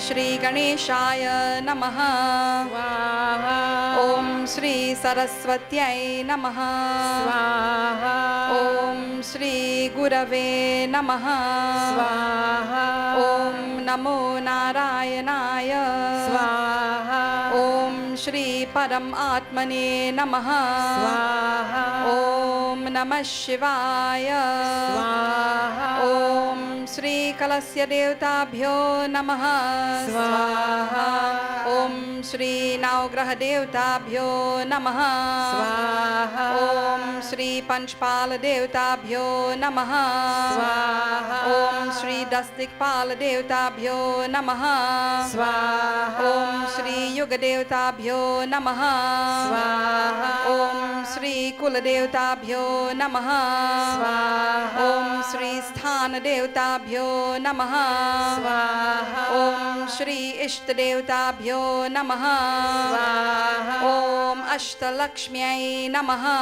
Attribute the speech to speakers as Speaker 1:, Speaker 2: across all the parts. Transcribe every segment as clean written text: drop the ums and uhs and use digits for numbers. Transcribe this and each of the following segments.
Speaker 1: Shri Ganeshaya Namaha.
Speaker 2: Swaha.
Speaker 1: Om Shri Saraswatyai Namaha.
Speaker 2: Swaha.
Speaker 1: Om Shri Gurave Namaha.
Speaker 2: Swaha.
Speaker 1: Om Namo Narayanaya.
Speaker 2: Swaha.
Speaker 1: Om Shri Param Atmane Namaha.
Speaker 2: Swaha.
Speaker 1: Om Namah Shivaya.
Speaker 2: Swaha.
Speaker 1: Om Shri Kalasya Devtabhyo Namaha.
Speaker 2: Swaha.
Speaker 1: Om Shri Navgraha Devtabhyo Namaha.
Speaker 2: Swaha.
Speaker 1: Om Shri Panchpala Devtabhyo Namaha.
Speaker 2: Swaha.
Speaker 1: Om Shri Dastikpala Devtabhyo Namaha.
Speaker 2: Swaha.
Speaker 1: Om Shri Yuga Devtabhyo Namaha.
Speaker 2: Swaha.
Speaker 1: Om Shri Kula Devtabhyo Namaha.
Speaker 2: Swaha.
Speaker 1: Om Shri Sthana Devtabhyo Namaha.
Speaker 2: Swaha.
Speaker 1: Om Shri Ishta Devtabhyo Namaha.
Speaker 2: Swaha.
Speaker 1: Om Ashtalakshmyai Namaha.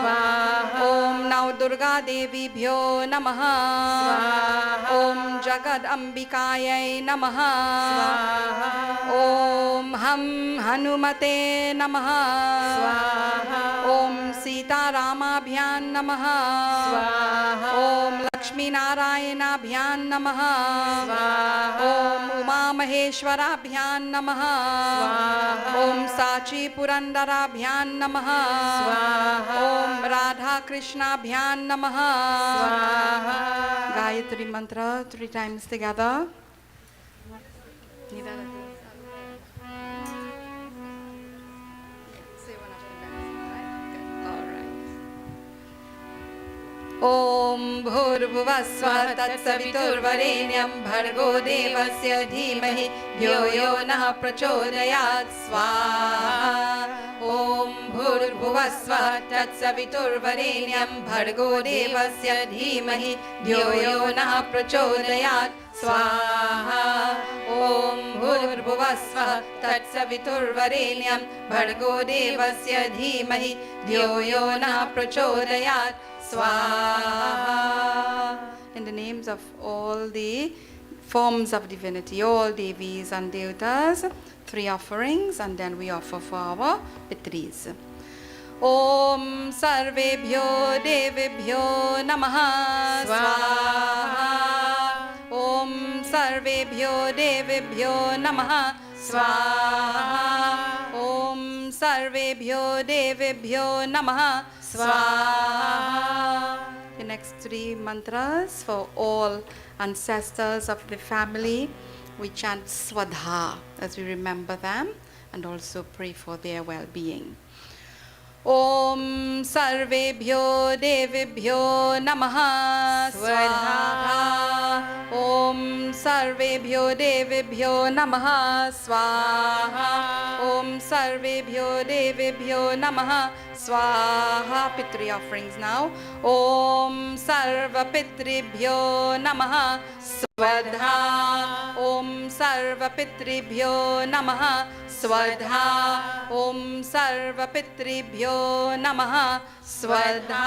Speaker 2: Swaha.
Speaker 1: Om Navdurga Devibhyo Namaha.
Speaker 2: Swaha.
Speaker 1: Om Jagad Ambikayai Namaha.
Speaker 2: Swaha.
Speaker 1: Om Ham Hanumate Namaha.
Speaker 2: Swaha.
Speaker 1: Om Sita Ramabhyan Namaha.
Speaker 2: Swaha.
Speaker 1: Om Lakshmi Narayanabhyan Namaha.
Speaker 2: Swaha.
Speaker 1: Om Uma Maheshwarabhyan Namaha.
Speaker 2: Swaha.
Speaker 1: Om Sachi Purandarabhyan Namaha.
Speaker 2: Swaha.
Speaker 1: Om Radha Krishnabhyan Namaha.
Speaker 2: Swaha.
Speaker 1: Gayatri Mantra 3 times together. Om Bhurvuvasva Tatsaviturvarenyam Bhargo Devasya Dhimahi Dhyo Yo Nah Prachodayat Swaha. Om Bhurvuvasva Tatsaviturvarenyam Bhargo Devasya Dhimahi Dhyo Yo Nah Prachodayat Swaha. Om Bhurvuvasva Tatsaviturvarenyam Bhargo Devasya Dhimahi Dhyo Yo Nah Prachodayat Swaha. In the names of all the forms of divinity, all Devis and Devtas, 3 offerings, and then we offer for our Pitris. Om Sarvebhyo Devebhyo Namaha Swaha. Om Sarvebhyo Devebhyo Namaha Swaha. Om Sarvebhyo Devebhyo Namaha Swaha. The next 3 mantras for all ancestors of the family. We chant Swadha as we remember them and also pray for their well-being. Om Sarvebhyo Devebhyo Namaha Swaha. Om Sarvebhyo Devebhyo Namaha Swaha. Om Sarvebhyo Devebhyo Namaha Swaha. Pitri offerings now. Om Sarva Pitribhyo Namaha Swadha. Om Sarva Pitribhyo Namaha Swadha. Om Sarva Pitribhyo Namaha Swadha.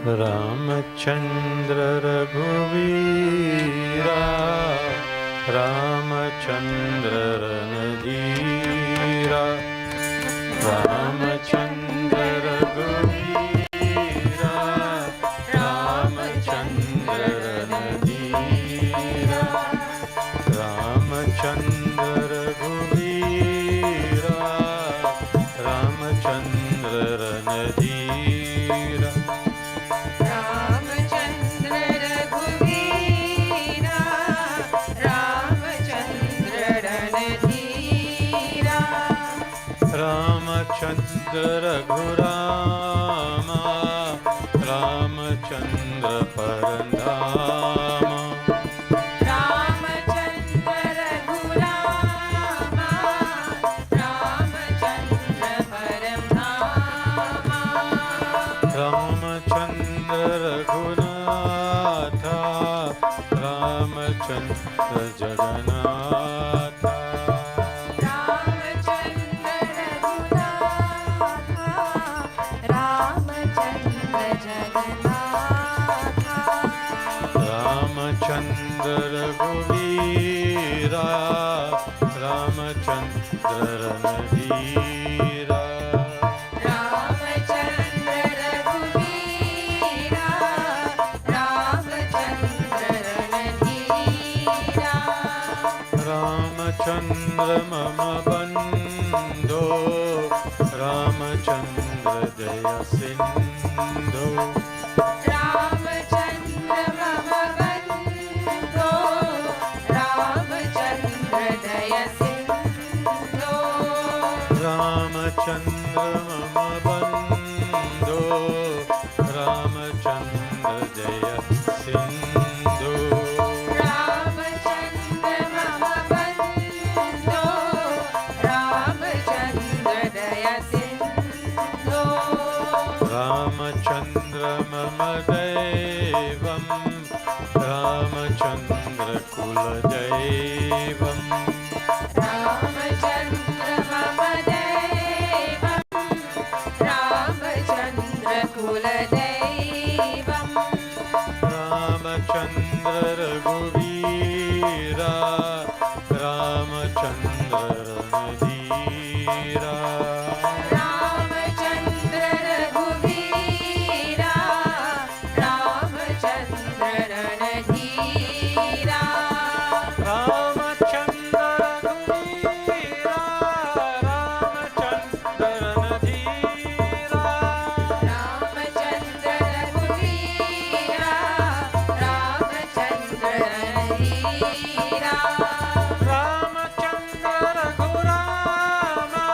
Speaker 3: Ramchandra रघुवीरा Ramchandra रणधीरा Ramchandra रघुवीरा Ramchandra रणधीरा Ramchandra रघुवीरा Ramchandra रणधीरा Ramchandra Raghurama Ramchandra परंधामा
Speaker 2: Ramchandra Raghurama Ramchandra परमधामा
Speaker 3: Ramchandra Raghunatha Ramchandra Jagannatha Ramchandra रघुवीरा Ramchandra रणधीरा
Speaker 2: Ramchandra रघुवीरा Ramchandra रणधीरा
Speaker 3: Ramchandra मम बंधो रामचंद्र जय सिंधु
Speaker 2: रामचंद्र मम बंधो रामचंद्र दय सिंधो
Speaker 3: रामचंद्र मम बंधो रामचंद्र जय सिंधु
Speaker 2: रामचंद्र मम बंधो रामचंद्र दय सिंधो
Speaker 3: रामचंद्र मम दैवं रामचंद्र कुलदैवं
Speaker 2: रामचंद्र मम दैवं रामचंद्र कुलदैवं
Speaker 3: रामचंद्र रघुवीरा रामचंद्र रणधीरा
Speaker 2: रामचंद्र रघुवीरा रामचंद्र रणधीरा
Speaker 3: रामचंद्र रघुवीरा रामचंद्र रणधीरा
Speaker 2: रामचंद्र रघुवीरा रामचंद्र रणधीरा
Speaker 3: रामचंद्र रघुरामा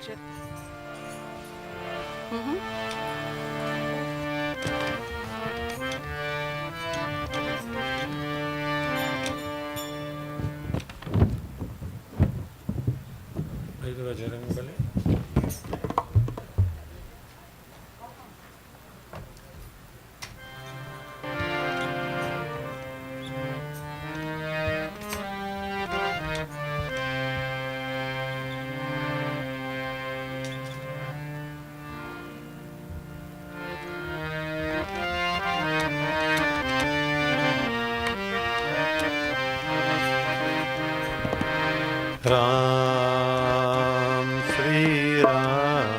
Speaker 1: it. Mhm.
Speaker 3: ಐದು ಬಜರಂಗಬಲಿ. राम श्री राम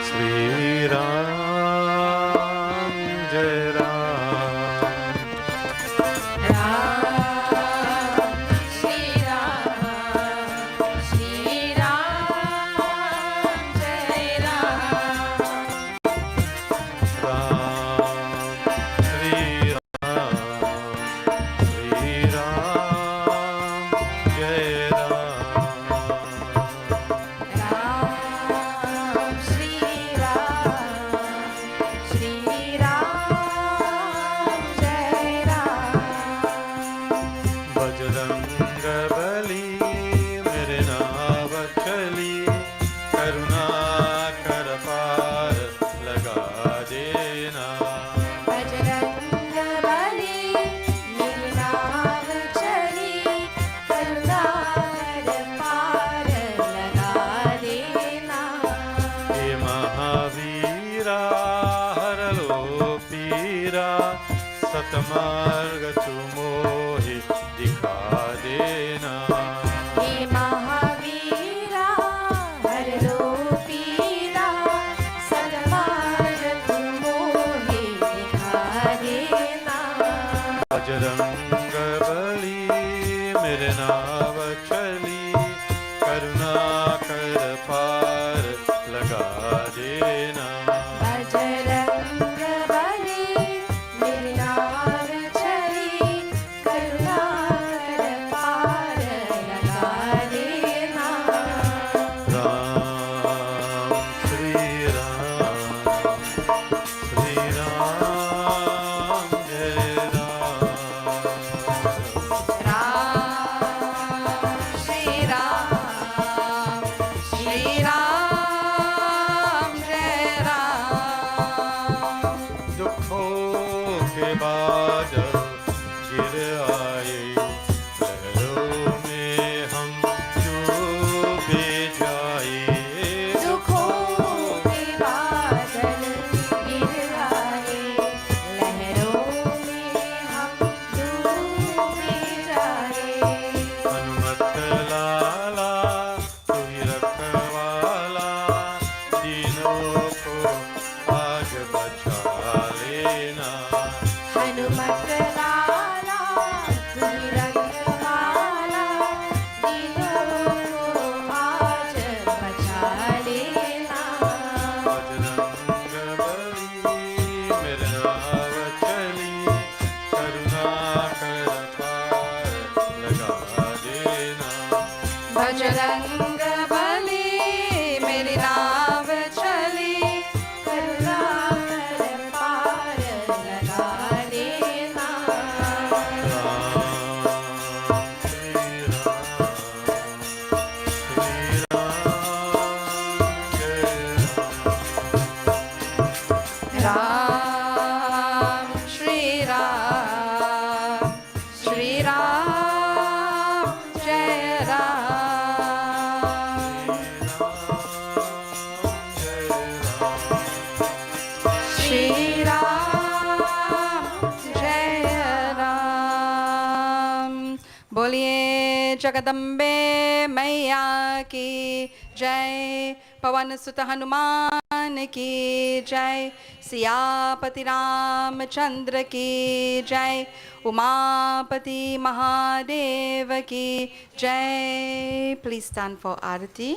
Speaker 3: श्री राम जय राम
Speaker 2: राम श्री राम श्री राम जय राम
Speaker 3: राम श्री राम श्री राम जय
Speaker 2: राम श्री राम श्री राम जय राम
Speaker 3: बजरंगबली मेरे नाव चली करुणा कर पार लगा देना
Speaker 2: बजरंगबली मेरी नाव चली करुणा कर पार लगा देना
Speaker 3: हे महावीरा हर लो पीरा सतमार्ग तू मोहि दिखा देना
Speaker 2: हे महावीरा हर लो पीरा सतमार्ग तुम मोहि दिखा देना
Speaker 3: बजरंगबली मेरे नाव चली करुणा कर पार लगा देना
Speaker 2: बजरंगबली मेरी नाव चली करुणा कर पार लगा देना
Speaker 3: राम श्री राम श्री राम जय राम
Speaker 1: राम श्री राम श्री राम जय राम
Speaker 3: दुखों के बादल गिर आए लहरों में हम डूबे जाए
Speaker 2: दुखों के बादल गिर आए लहरों में हम डूबे जाए
Speaker 3: हनुमत लाला तू ही रखवाला तीनों को आज बचा लेना
Speaker 2: हनुमत लाला तुझी रखवाला दीनों को आज बचा लेना
Speaker 3: बजरंगबली मेरे नाव चली करुणा कर पार लगा देना
Speaker 1: बजरंगबली मेरी नाव चली
Speaker 2: करुणा कर पार लगा देना
Speaker 3: राम श्री राम जय
Speaker 1: राम श्री राम श्री राम जय राम श्री राम जय राम बोलिए जगदम्बे मैया की जय पवन सुत हनुमान की जय सियापति रामचंद्र की जय उमापति महादेव की जय प्लीज स्टैंड फॉर आरती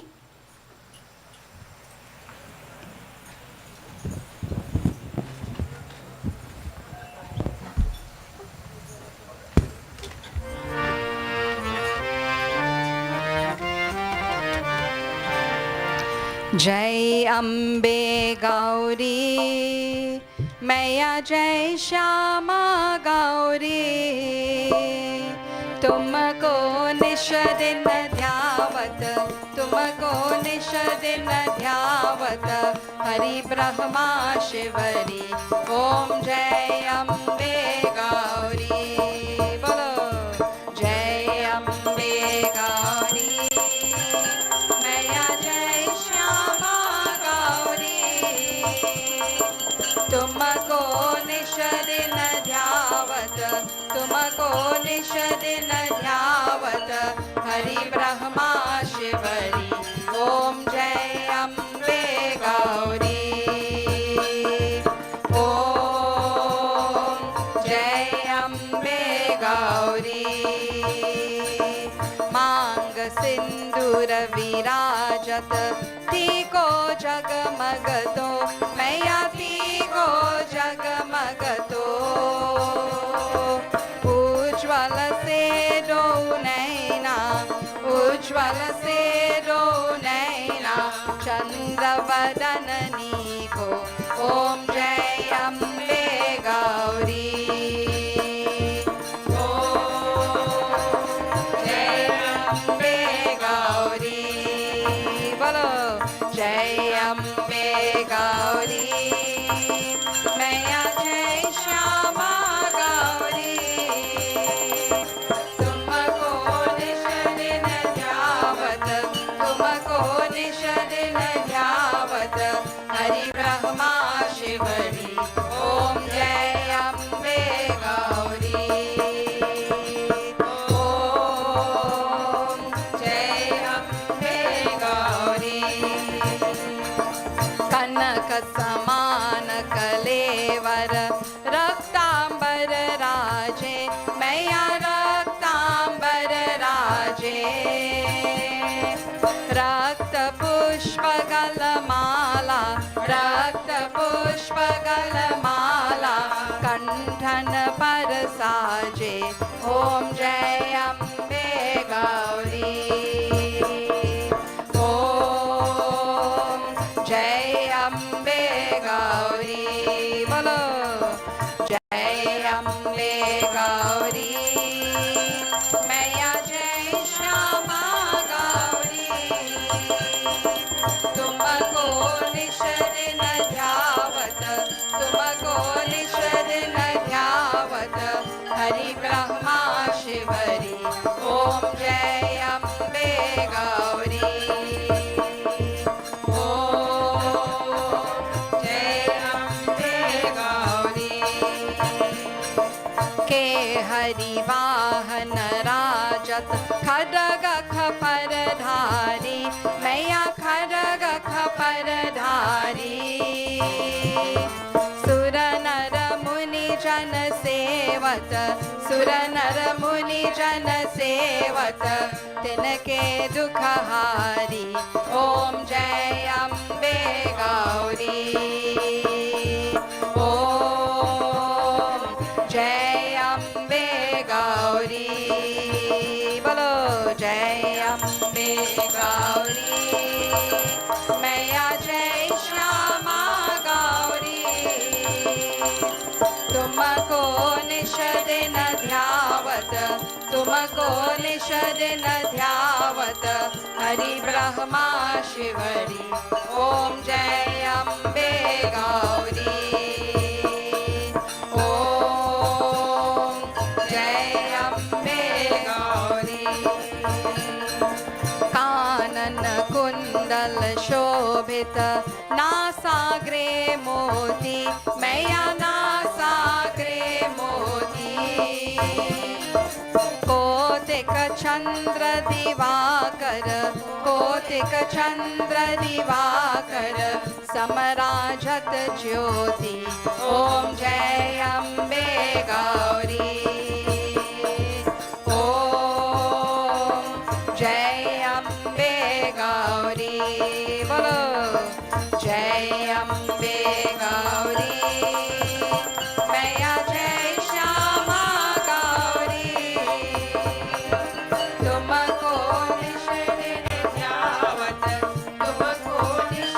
Speaker 1: जय अम्बे गौरी मैया जय श्यामा गौरी तुमको निश दिन ध्यावत तुमको निश दिन ध्यावत हरि ब्रह्मा शिवरी ओम जय अम्बे गौरी बोलो जय अम्बे गौरी मैया जय श्यामा गौरी तुमको निश दिन ध्यावत तुमको निश दिन ध्यावत हरि ब्रह्मा शिवरी ओम जय अम्बे गौरी ओम जय अम्बे गौरी मांग सिंदूर विराजत तीको जगमग तो मैया तीको जगमग तो उज्ज्वल से दो नैना उज्ज्वल से दो नैना चंद्र वदननी को ओम जय अम्बे गौरी जय अम्बे गौरी मैया जय श्यामा गौरी तुमको निश दिन ध्यावत तुमको निश दिन ध्यावत हरि ब्रह्मा शिवरी ओम जय अम्बे गौरी ओम जय अम्बे गौरी कनक समान कलेवर रक्तांबर राजे मैया रक्तांबर राजे रक्त पुष्प गलमाला रक्त पुष्प गलमाला कंठन पर साजे ओम जय अम्बे गौरी ओम जय अम्बे गौरी बोलो जय अम्बे गौरी मैया जय श्यामा गौरी तुमको निश दिन ध्यावत तुमको निश दिन ध्यावत हरि ब्रह्मा शिवरी ओम जय अम्बे गौरी के हरि वाहन राजत खड्ग खपर धारी मैया खड्ग खपर धारी सुर नर मुनि जन सेवत सुर नर मुनि जन सेवत तिनके दुख हारी ओम जय अम्बे गौरी ओम जय अम्बे गौरी बोलो जय अम्बे गौरी मैया जय श्यामा गौरी तुमको निश दिन ध्यावत तुमको निश दिन ध्यावत हरि ब्रह्मा शिवरी ओम जय अम्बे गौरी कुंडल शोभित नासाग्रे मोती मैया नासाग्रे मोती कोतिक चंद्र दिवाकर कोतिक चंद्र दिवाकर समराजत ज्योति ओम जय अम्बे गौरी ओम जय अम्बे गौरी बोलो जय अम्बे गौरी मैया जय श्यामा गौरी तुमको निश दिन ध्यावत तुमको निश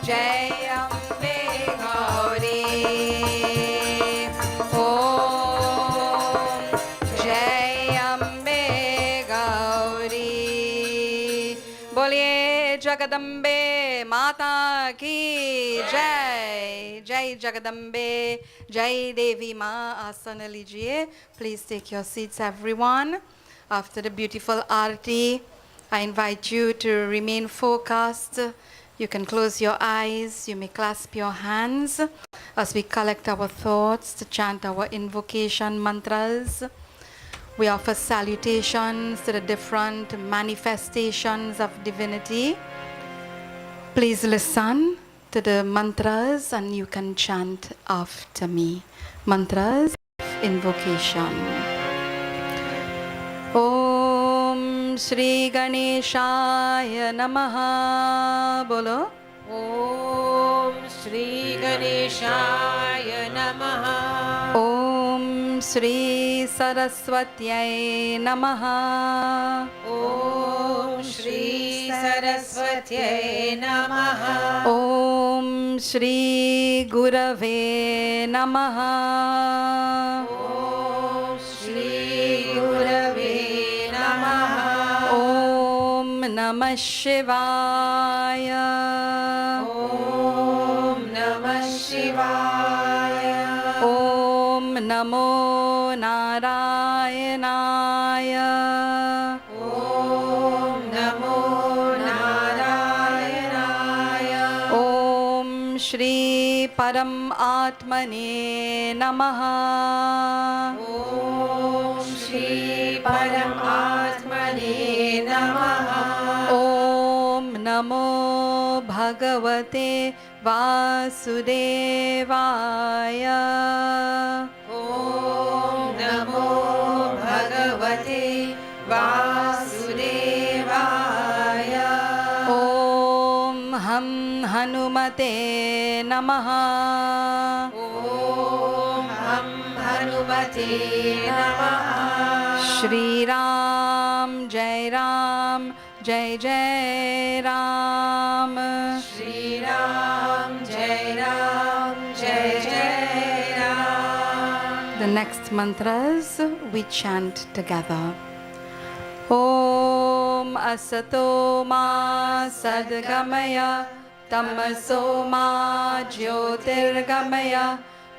Speaker 1: जय अम्बे गौरी जय अम्बे गौरी। बोलिए जगदम्बे माता की जय। जय जगदम्बे, जय देवी माँ। आसन लीजिए। Please take your seats, everyone. After the beautiful arti, I invite you to remain focused. You can close your eyes. You may clasp your hands as we collect our thoughts to chant our invocation mantras. We offer salutations to the different manifestations of divinity. Please listen to the mantras and you can chant after me. Mantras of invocation. Om Shri Ganeshaya Namaha. Bolo.
Speaker 2: ॐ श्रीगणेशाय नमः।
Speaker 1: Om Shri Saraswatyai Namaha.
Speaker 2: ॐ श्री सरस्वत्यै नमः।
Speaker 1: Om Shri Gurave Namaha.
Speaker 2: ॐ श्री गुरवे नमः।
Speaker 1: Om Namah Shivaya.
Speaker 2: ॐ नमः शिवाय।
Speaker 1: Om Namo Narayanaya.
Speaker 2: ॐ नमो नारायणाय।
Speaker 1: Om Shri Param Atmane Namaha.
Speaker 2: ॐ श्री परमात्मने नमः।
Speaker 1: Om Namo Bhagavate Vasudevaya.
Speaker 2: ॐ नमो भगवते वासुदेवाय।
Speaker 1: Om Ham Hanumate Namaha.
Speaker 2: ॐ हम हनुमते नमः।
Speaker 1: Shri Ram Jai Ram Jai Jai Ram.
Speaker 2: Shri Ram जय राम जय जय Ram.
Speaker 1: The next mantras we chant together. Om Asato Ma Sadgamaya Tamaso Ma Jyotirgamaya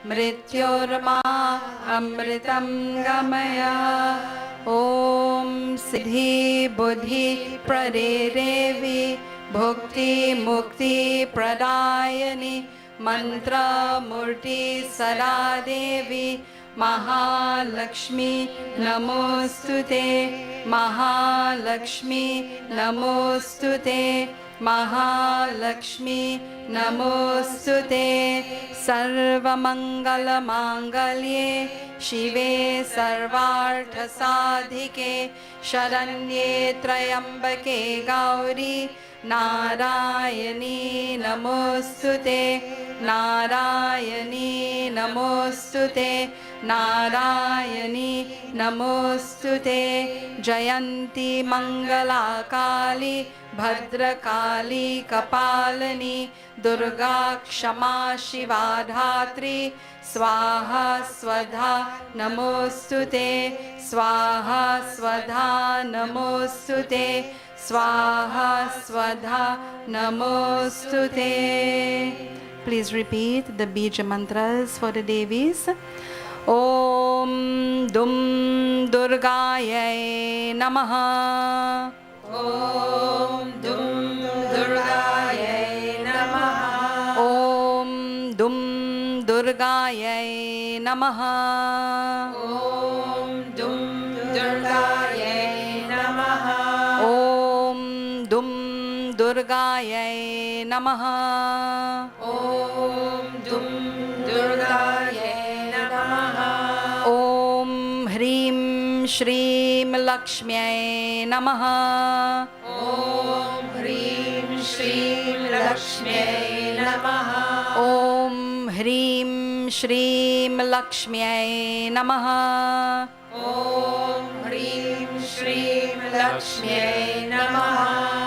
Speaker 1: Mrityorma Amritam Gamaya. Om Siddhi Buddhi Pradevi Bhukti Mukti Pradayani Mantra Murti Sada Devi Mahalakshmi Namostute. Mahalakshmi Namostute. Mahalakshmi Namostute. Sarva Mangala Mangalye Shive Sarvartha Sadhike Sharanye Trayambake Gauri Narayani Namostute. Narayani Namostute. Narayani Namostute. Jayanti Mangala Kali Bhadrakali Kapalani Durga Kshama Shiva Dhatri Swaha Swadha Namostute. Swaha Swadha Namostute. Swaha Swadha Namostute. Please repeat the bija mantras for the Devis. Om Dum Durgayai Namaha.
Speaker 2: ॐ दुं दुर्गायै नमः।
Speaker 1: Om Dum Durgayai Namaha.
Speaker 2: ॐ दुं दुर्गायै नमः।
Speaker 1: Om Dum Durgayai Namaha.
Speaker 2: ॐ दुं दुर्गायै नमः।
Speaker 1: Om Hrim Shrim Lakshmyai Namaha.
Speaker 2: ॐ ह्रीं श्रीं लक्ष्म्यै नमः।
Speaker 1: Om Hrim Shrim Lakshmyai Namaha.
Speaker 2: ॐ ह्रीं श्रीं लक्ष्म्यै नमः।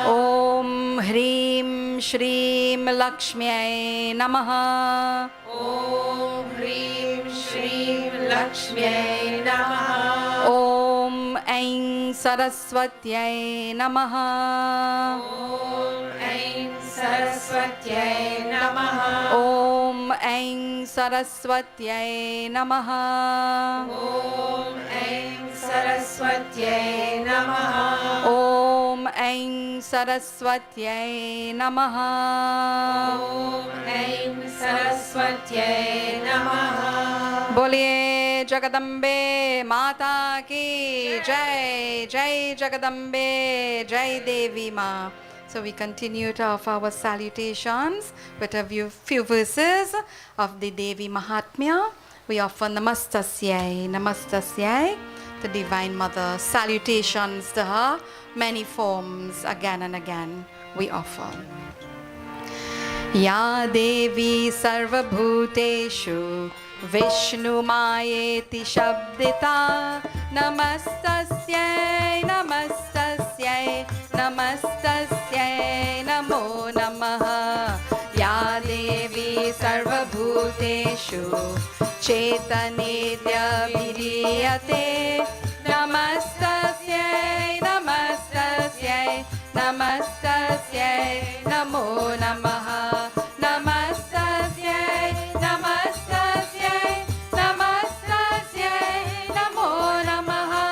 Speaker 1: Om Hrim Shriim Lakshmyai Namaha.
Speaker 2: Om Hrim Shrim Lakshmyai Namaha.
Speaker 1: Om Aim Saraswatyai Namaha.
Speaker 2: Om Aim Saraswatyai Namaha.
Speaker 1: Om Aim Saraswatyai Namaha.
Speaker 2: Om Aim Saraswatyai Namaha.
Speaker 1: Om Aim Saraswatyai Namaha.
Speaker 2: Om Aim Saraswatyai Namaha.
Speaker 1: बोलिए जगदम्बे माता की जय. जय जगदम्बे, जय देवी माँ. So we continue to offer our salutations with a few verses of the Devi Mahatmya. We offer Namastasyai, Namastasyai, the Divine Mother. Salutations to her, many forms, again and again we offer. Ya Devi Sarvabhuteshu Vishnu Mayeti Shabdita Namastasyai, Namastasyai, Namastasyai Namo Namaha. Ya Devi Sarvabhuteshu Chetanidya Viriyate Namastasyai, Namastasyai, Namastasyai Namo Namaha. Namastasyai, Namastasyai, Namastasyai Namo Namaha.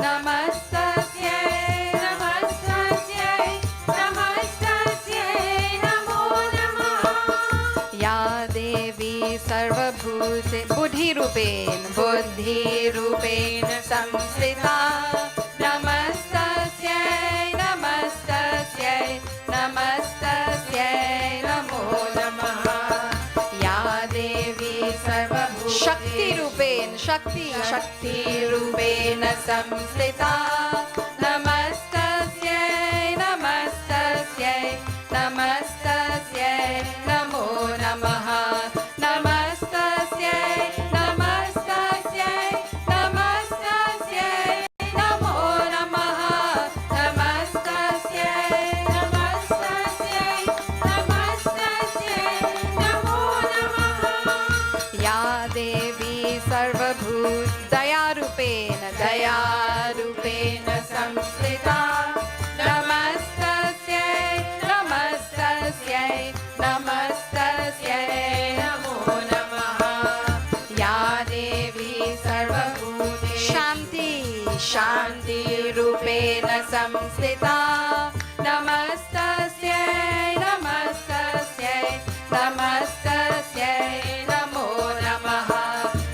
Speaker 1: Namastasyai, Namastasyai, Namastasyai Namo Namaha. Ya Devi Sarvabhute Buddhi Rupen Samsrita Namastasyai, Namastasyai, Namastasyai Namo Namaha. Ya Devi Sarvabhute Shakti Rupen Samsrita Namastasyai, Namastasyai, Namastasyai Namo Namaha. Namastasyai, Namastasyai, Namastasyai Namo Namaha. Namastasyai, Namastasyai, Namastasyai Namo Namaha. Ya Devi Sarvabhut Daya Rupen Samsrita Namastasyai, Namastasyai, Namastasyai Namo Namaha. Ya Devi Sarvabhut Shanti Rupen Samsrita Namastasyai, Namastasyai, Namastasyai Namo Namaha.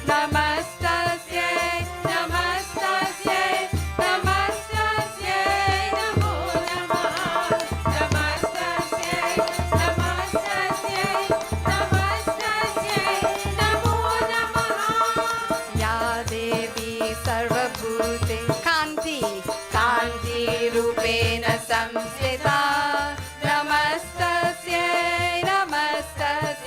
Speaker 1: Namastasyai, Namastasyai, Namastasyai Namo Namaha. Namastasyai, Namastasyai, Namastasyai Namo Namaha. Ya Devi Sarvabhute Kanti Rupena Samsrita Namastasyai, Namastasyai,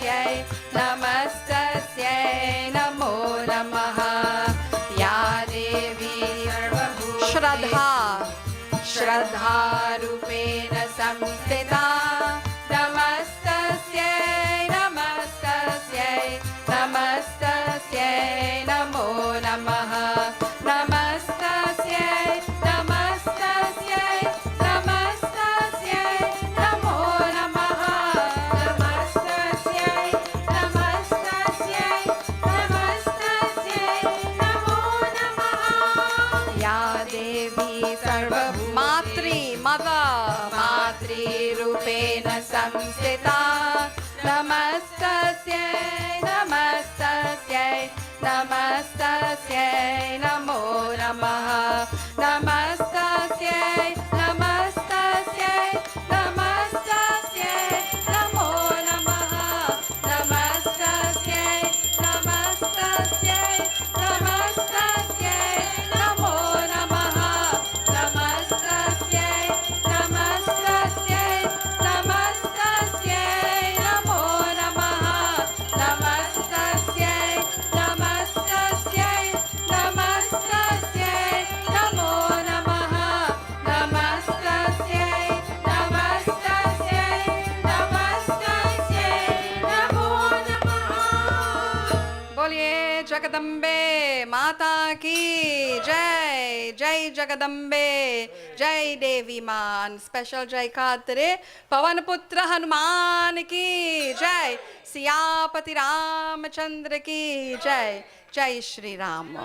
Speaker 1: Jagadambe Mata Ki Jai. Jai Jagadambe. Jai Devi Man. Special Jai Card today. Pavan Putra Hanuman Ki Jai. Siyapati Ramachandra Ki Jai. Jai Shri Ram.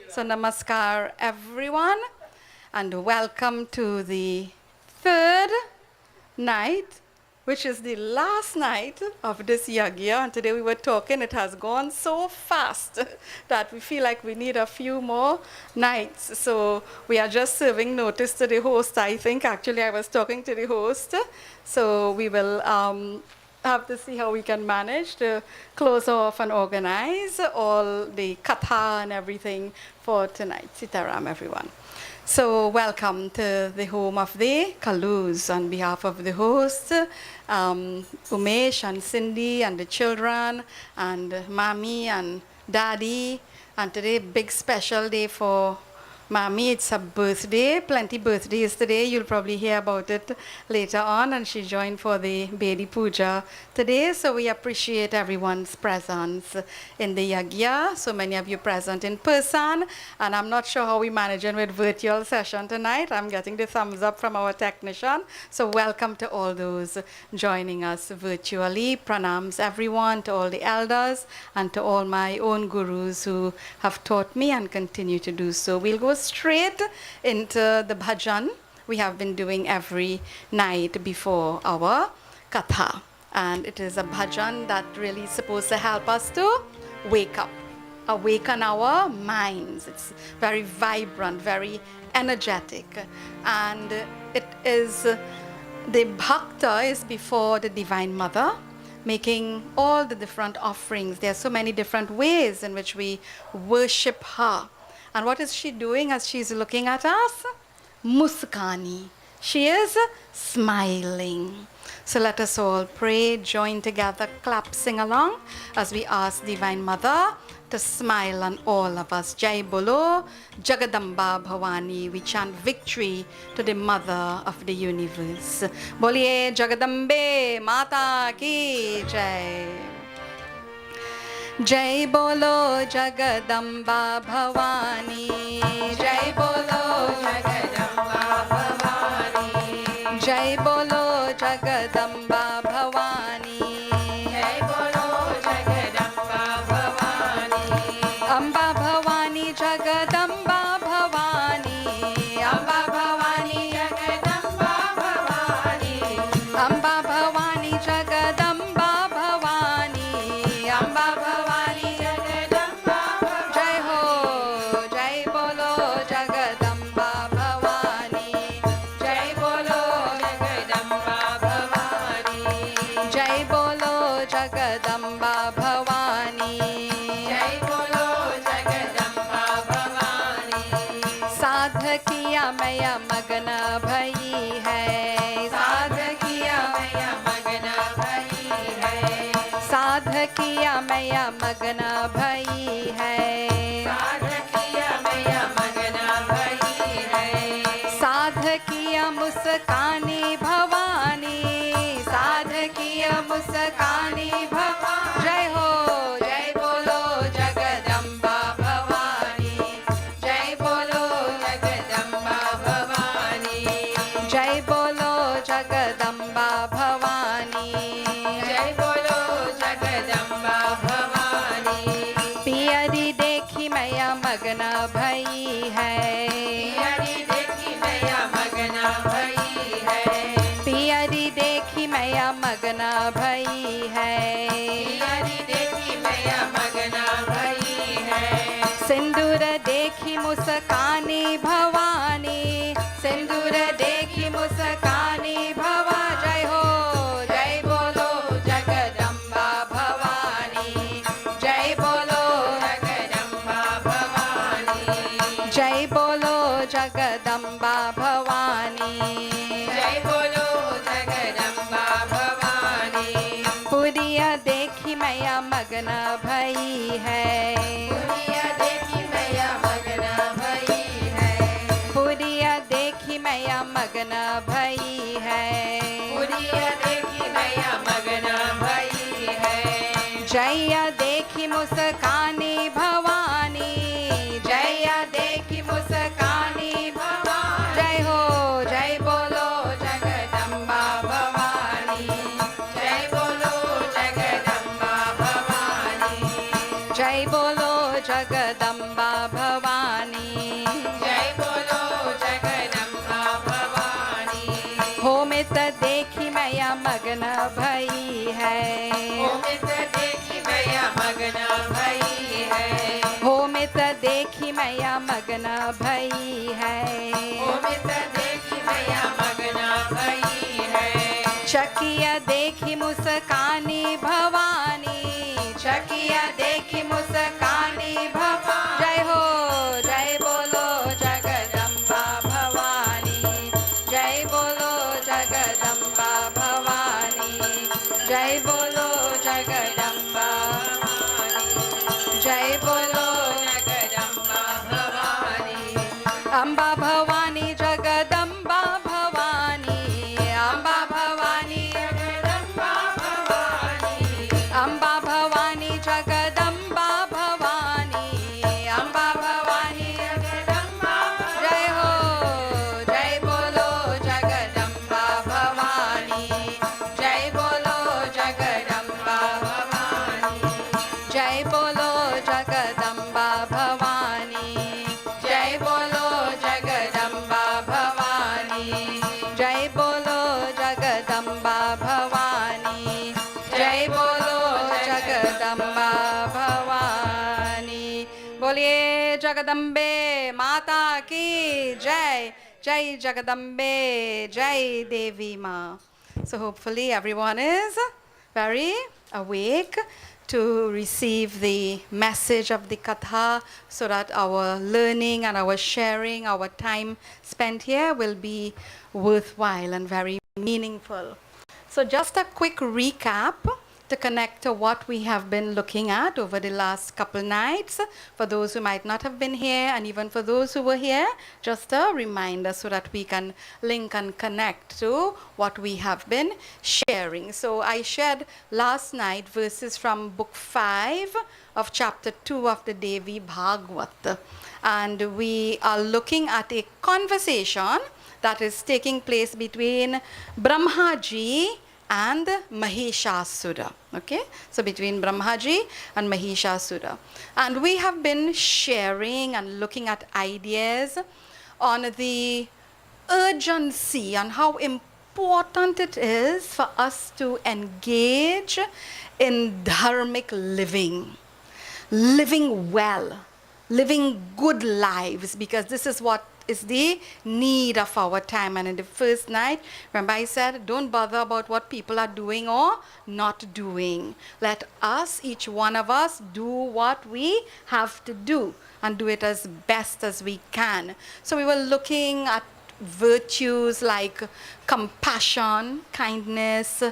Speaker 1: So namaskar everyone and welcome to the third night, which is the last night of this yagya. And today we were talking, it has gone so fast that we feel like we need a few more nights. So we are just serving notice to the host, I think. Actually, I was talking to the host. So we will have to see how we can manage to close off and organize all the katha and everything for tonight. Sitaram, everyone. So welcome to the home of the Kalus on behalf of the host, Umesh and Cindy and the children and Mommy and Daddy. And today, big special day for Mommy. It's her birthday, plenty birthdays today. You'll probably hear about it later on. And she joined for the Bedi Puja today. So we appreciate everyone's presence in the yagya. So many of you present in person. And I'm not sure how we're managing with virtual session tonight. I'm getting the thumbs up from our technician. So welcome to all those joining us virtually. Pranams everyone, to all the elders and to all my own gurus who have taught me and continue to do so. We'll go straight into the bhajan we have been doing every night before our katha. And it is a bhajan that really is supposed to help us to wake up, awaken our minds. It's very vibrant, very energetic. And it is, the bhakta is before the Divine Mother, making all the different offerings. There are so many different ways in which we worship her. And what is she doing as she's looking at us? Muskani. She is smiling. So let us all pray, join together, clap, sing along as we ask Divine Mother to smile on all of us. Jai Bolo, Jagadamba Bhavani. We chant victory to the Mother of the universe. Boliye Jagadambe Mata Ki Jai. Jai Bolo Jagadamba Bhavani. Jai Bolo Jagadamba Bhavani. Jai Bolo Jagadamba Bhavani. Jai Bolo Jagadamba Bhavani. Amba Bhavani Jagadamba Bhavani. Amba Bhavani Jagadamba Bhavani. Amba Bhavani Jagadamba Bhavani. Amba Bhavani Jagadamba Bhavani. Jai ho, Jai Bolo Jagadamba Bhavani. Jai Bolo Jagadamba Bhavani. Jai Bolo Jagadamba Bhavani. Jai Bolo Jagadamba Bhavani. साध किया मैया मगन भई है. साध किया मैया मगन भई है. साध किया मैया मगन भई है. साध किया मैया मगन भई है. साध किया मुस्कानी भवानी. साध किया मुस्कानी भवानी. जय हो, जय बोलो जगदम्बा भवानी. जय बोलो जगदम्बा भवानी. जय बोलो जगदम्बा भवानी. जय बोलो जगदम्बा भवानी. पियरी देखी मैया मगन भई है. पियरी देखी मैया मगन भई है. पियरी देखी मैया मगन भई है. पियरी देखी मैया मगन भई है. सिंदूर देखी मुस्कानी भवानी. सिंदूर देखी मुस्कानी भवा. जय हो, जय बोलो जगदम्बा भवानी. जय बोलो जगदम्बा भवानी. जय बोलो जगदम्बा भवानी. जय बोलो जगदम्बा भवानी. पुरिया देखी मैया मगन भई है. पुरिया देखी मैया मगन भई है. पुरिया देखी मैया मगन भई है. पुरिया देखी मैया मगन भई है. जया देख देखी मुस्कानी भवानी, जया देखी मुस्कानी भवानी, जय हो जय बोलो जगदम्बा भवानी, जय बोलो जगदम्बा भवानी, जय बोलो जगदम्बा भवानी, जय बोलो जगदम्बा भवानी। हो मित देखी मैया मगन भई है, हो मित देखी मैया मगन भई है, हो मित देखी मैया मगन भई है, हो मित देखी मैया मगन भई है। चकिया देखी मुस्कानी भवानी, चकिया देखी मुस्कानी भवानी, जय हो जय बोलो जगदम्बा भवानी, जय बोलो जगदम्बा भवानी, जय बोलो जगदम्बा भवानी, जय बोलो जगदम्बा भवानी। अम्बा भवानी जगदम्बा भवानी, अम्बा भवानी जगदम्बा भवानी, अम्बा भवानी जगदम्बा भवानी, अम्बा भवानी जगदम्बा, जय हो जय बोलो जगदम्बा भवानी, जय बोलो जगदम्बा भवानी, जय बोलो जगदम्बा भवानी, जय बोलो जगदम्बा भवानी, जय बोलो जगदम्बा भवानी, जय बोलो जगदम्बा भवानी। बोलिए जगदम्बे माता की जय, जय जगदम्बे, जय देवी माँ. So hopefully everyone is very awake to receive the message of the katha, so that our learning and our sharing, our time spent here will be worthwhile and very meaningful. So just a quick recap to connect to what we have been looking at over the last couple nights. For those who might not have been here, and even for those who were here, just a reminder so that we can link and connect to what we have been sharing. So I shared last night verses from book 5 of chapter 2 of the Devi Bhagavad. And we are looking at a conversation that is taking place between Brahmaji and Mahishasura. Okay, so between Brahmaji and Mahishasura. And we have been sharing and looking at ideas on the urgency and how important it is for us to engage in dharmic living, living well, living good lives, because this is what is the need of our time. And in the first night, remember I said, don't bother about what people are doing or not doing. Let us, each one of us, do what we have to do and do it as best as we can. So we were looking at virtues like compassion, kindness,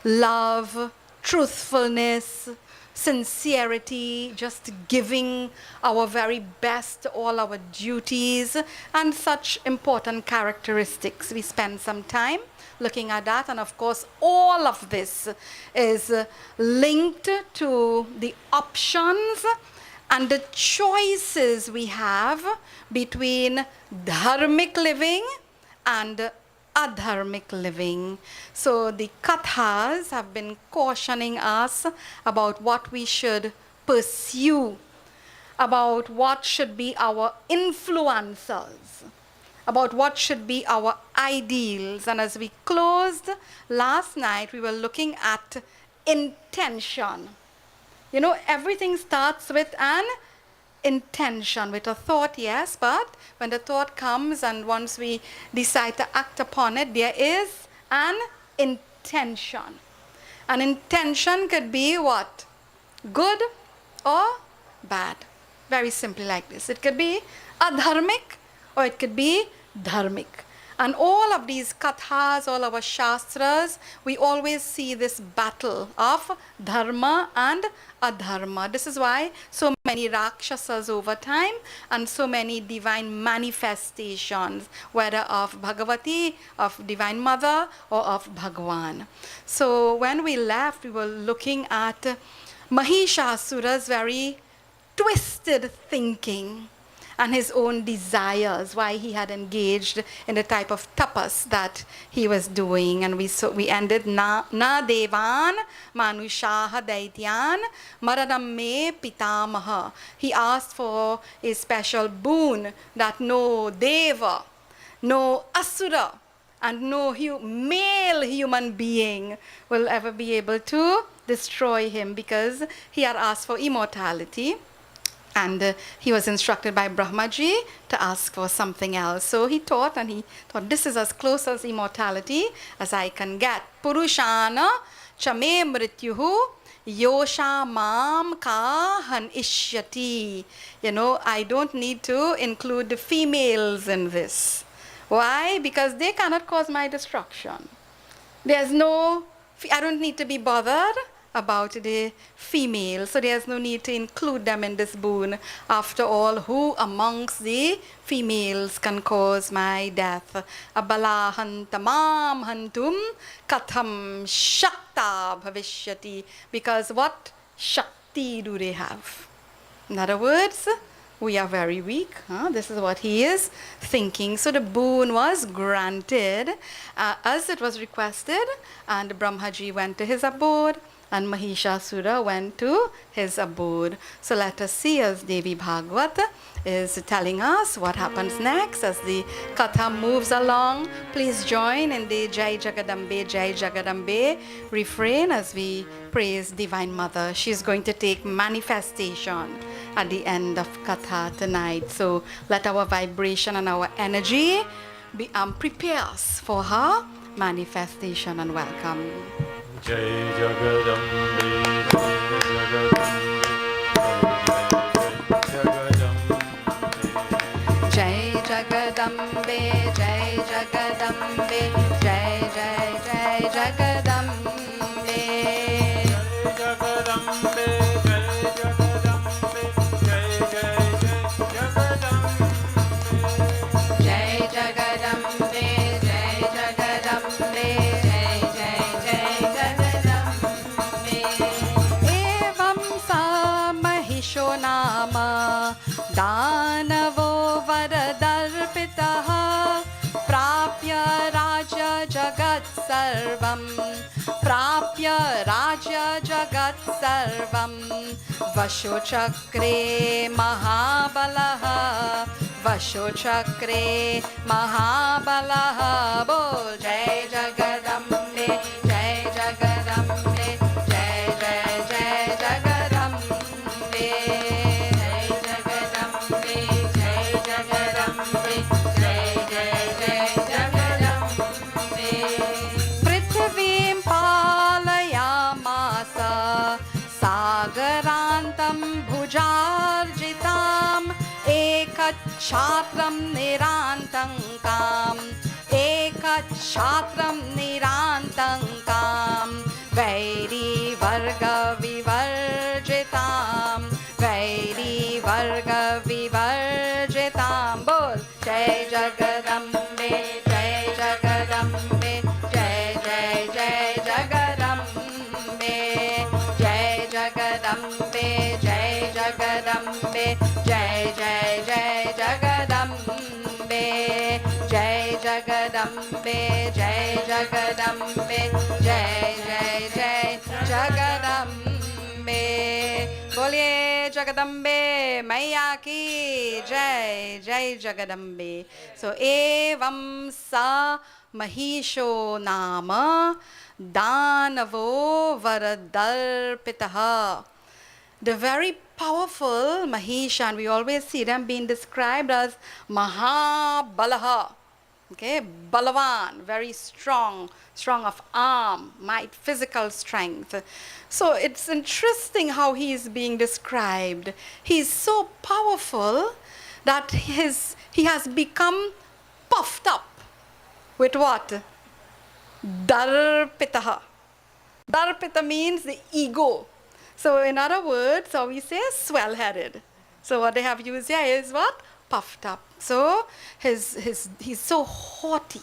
Speaker 1: love, truthfulness, sincerity, just giving our very best, all our duties, and such important characteristics. We spend some time looking at that, and of course all of this is linked to the options and the choices we have between dharmic living and adharmic living. So the kathas have been cautioning us about what we should pursue, about what should be our influencers, about what should be our ideals. And as we closed last night, we were looking at intention. You know, everything starts with an intention, with a thought, yes, but when the thought comes and once we decide to act upon it, there is an intention. An intention could be what? Good or bad. Very simply like this. It could be adharmic or it could be dharmic. And all of these kathas, all our shastras, we always see this battle of dharma and adharma. This is why so many rakshasas over time and so many divine manifestations, whether of Bhagavati, of Divine Mother, or of Bhagwan. So when we left, we were looking at Mahishasura's very twisted thinking and his own desires, why he had engaged in the type of tapas that he was doing. And we ended na devan manushaha daityan maranam me pitamaha. He asked for a special boon that no deva, no asura, and no male human being will ever be able to destroy him, because he had asked for immortality. And he was instructed by Brahmaji to ask for something else. So he thought, and he thought, this is as close as immortality as I can get. Purushana chame mrityuhu yosha mam kahan ishyati. I don't need to include the females in this. Why? Because they cannot cause my destruction. I don't need to be bothered about the female, so there's no need to include them in this boon. After all, who amongst the females can cause my death? Abala hantamam hantum katham shakta bhavishyati. Because what shakti do they have? In other words, we are very weak. This is what he is thinking. So the boon was granted as it was requested, and Brahmaji went to his abode, and Mahishasura went to his abode. So let us see, as Devi Bhagavad is telling us what happens next as the katha moves along. Please join in the Jai Jagadambe refrain as we praise Divine Mother. She's going to take manifestation at the end of katha tonight. So let our vibration and our energy prepare us for her manifestation, and welcome.
Speaker 3: Jai Jagadambe, Jai Jagadambe,
Speaker 1: Jai Jagadambe, Jai Jagadambe. दानवो वरदर्पितः प्राप्य राज्य जगत् सर्वं वशोचक्रे महाबलः बोल जय जगदम्बे जय जगदम्बे जय जय जय जगदम्बे भुजार्जिताम् एकच्छात्रं निरान्तङ्काम् वैरीवर्गविवर्जितां बोल जय जगदम्बे जय जगदम्बे जय जय जय जगदम्बे जय जगदम्बे जय जगदम्बे जय जय जय जगदम्बे जय जगदम्बे जय जगदम्बे जय जय जय जगदम्बे बोलिए जगदम्बे मैया की जय जय जगदम्बे सो एवं सा महिषो नाम दानवो वरदर्पितः. The very powerful Mahisha, and we always see them being described as Mahabalaha. Okay, Balavan, very strong of arm, might, physical strength. So it's interesting how he is being described. He is so powerful that he has become puffed up with what? Darpitaha. Darpita means the ego. So in other words, how we say swell-headed. So what they have used here is what? Puffed up. So he's so haughty,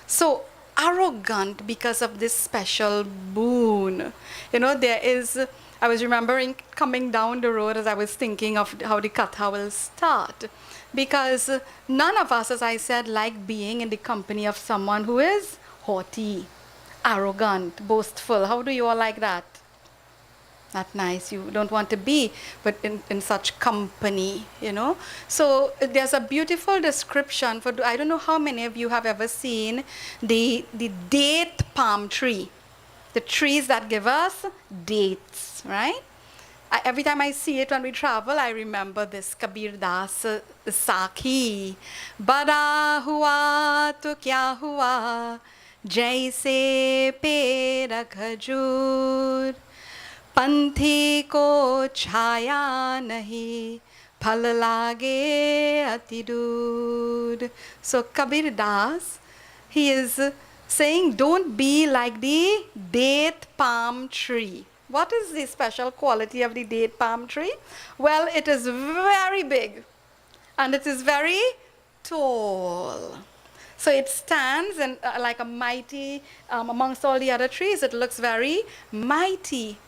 Speaker 1: so arrogant because of this special boon. There is I was remembering coming down the road as I was thinking of how the katha will start. Because none of us, as I said, like being in the company of someone who is haughty, arrogant, boastful. How do you all like that? Not nice. You don't want to be but in such company, you know. So there's a beautiful description for, I don't know how many of you have ever seen the date palm tree, the trees that give us dates, right? Every time I see it when we travel, I remember this Kabir Das Sakhi. Bada hua to kya hua, jaise pera khajur. पंथी को छाया नहीं फल लागे अति दूर. So Kabir Das, he is saying, don't be like the date palm tree. What is the special quality of the date palm tree? Well, it is very big and it is very tall. So it stands and like a mighty, amongst all the other trees, it looks very mighty.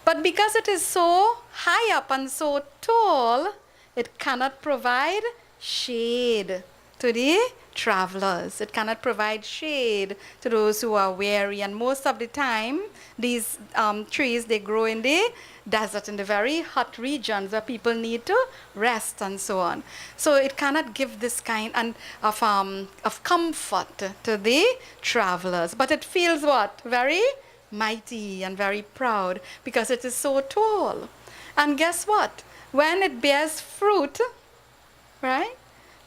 Speaker 1: But because it is so high up and so tall, it cannot provide shade to the travelers. It cannot provide shade to those who are weary. And most of the time, these trees, they grow in the desert, in the very hot regions where people need to rest and so on. So it cannot give this kind of comfort to the travelers. But it feels what? Very mighty and very proud because it is so tall. And guess what? When it bears fruit, right?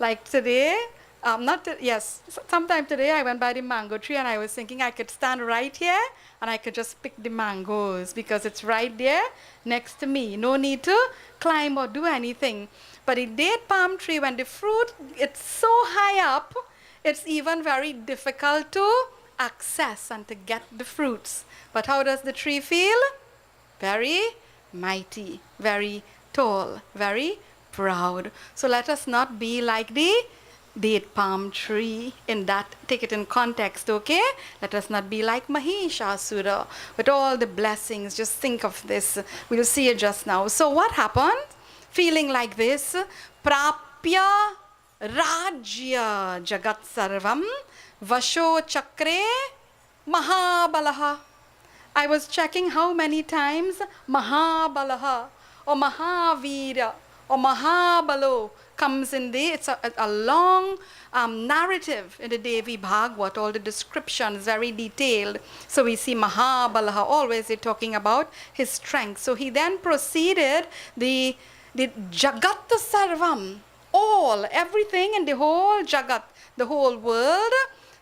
Speaker 1: Like today, sometime today I went by the mango tree and I was thinking I could stand right here and I could just pick the mangoes because it's right there next to me. No need to climb or do anything. But the date palm tree, when the fruit, it's so high up, it's even very difficult to access and to get the fruits. But how does the tree feel? Very mighty, very tall, very proud. So let us not be like the date palm tree in that, take it in context, okay? Let us not be like Mahishasura with all the blessings. Just think of this. We'll see it just now. So what happened? Feeling like this, Prapya Rajya Jagat Sarvam Vasho Chakre Mahabalaha. I was checking how many times Mahabalaha or Mahavira or Mahabalo comes in the, it's a long narrative in the Devi Bhagavad, all the descriptions very detailed. So we see Mahabalaha, always they're talking about his strength. So he then proceeded the Jagat Sarvam, all, everything in the whole Jagat, the whole world,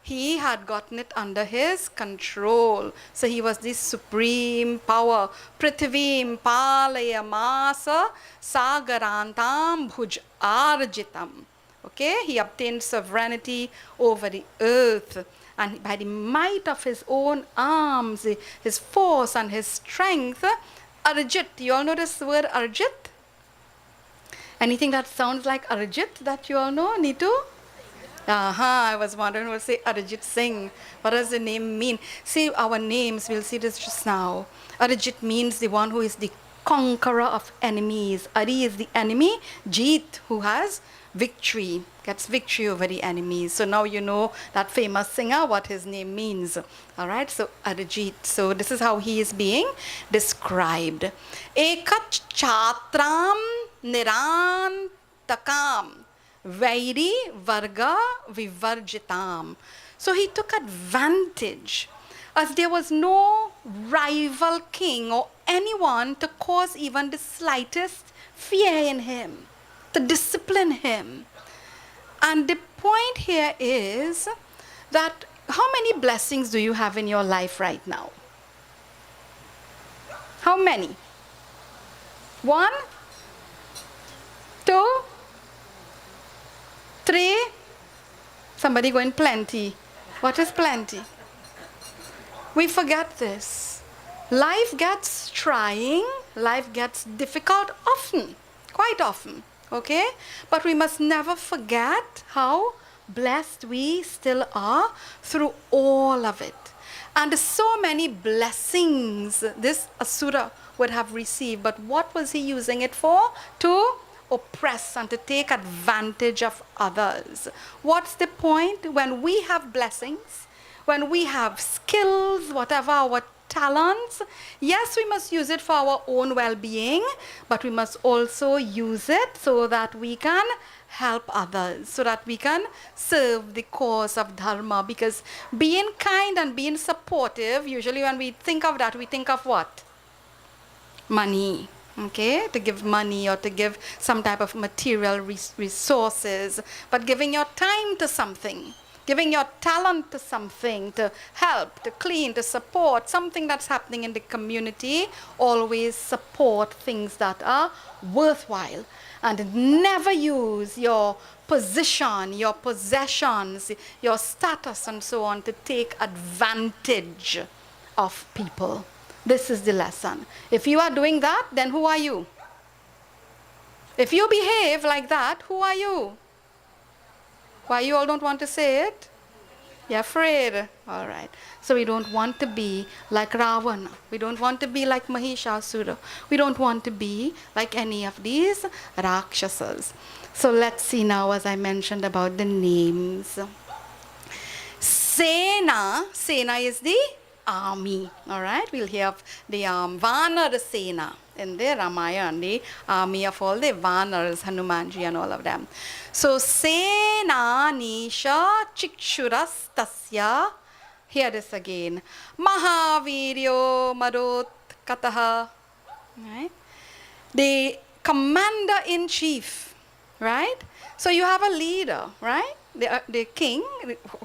Speaker 1: he had gotten it under his control. So he was the supreme power. Prithvim palaya masa sagarantam bhuj arjitam. Okay, he obtained sovereignty over the earth. And by the might of his own arms, his force and his strength, Arjit. You all know this word Arjit? Anything that sounds like Arjit that you all know? Need to? I was wondering, we'll say Arijit Singh. What does the name mean? See, our names, we'll see this just now. Arijit means the one who is the conqueror of enemies. Ari is the enemy. Jeet, who has victory, gets victory over the enemies. So now you know that famous singer, what his name means. All right, so Arijit. So this is how he is being described. Ekach chatram nirantakam. Vairi Varga Vivarjitam. So he took advantage, as there was no rival king or anyone to cause even the slightest fear in him, to discipline him. And the point here is that how many blessings do you have in your life right now? How many? 1, 2, 3. Somebody going plenty. What is plenty? We forget this. Life gets trying, life gets difficult often, quite often, okay? But we must never forget how blessed we still are through all of it. And so many blessings this Asura would have received. But what was he using it for? To oppress and to take advantage of others. What's the point? When we have blessings, when we have skills, whatever our talents, yes, we must use it for our own well-being, but we must also use it so that we can help others, so that we can serve the cause of dharma. Because being kind and being supportive, usually when we think of that, we think of what? Money. Okay, to give money or to give some type of material resources, but giving your time to something, giving your talent to something, to help, to clean, to support something that's happening in the community. Always support things that are worthwhile, and never use your position, your possessions, your status and so on to take advantage of people. This is the lesson. If you are doing that, then who are you? If you behave like that, who are you? Why you all don't want to say it? You're afraid. All right. So we don't want to be like Ravana. We don't want to be like Mahishasura. We don't want to be like any of these Rakshasas. So let's see now, as I mentioned, about the names. Sena. Sena is the army. All right. We'll hear of the Vanar Sena in the Ramayana, the army of all the Vanars, Hanumanji and all of them. So Sena Nisha Chikshuras Tasya. Hear this again. Mahaviryo Marot Kataha. Right? The commander-in-chief. Right? So you have a leader, right? The king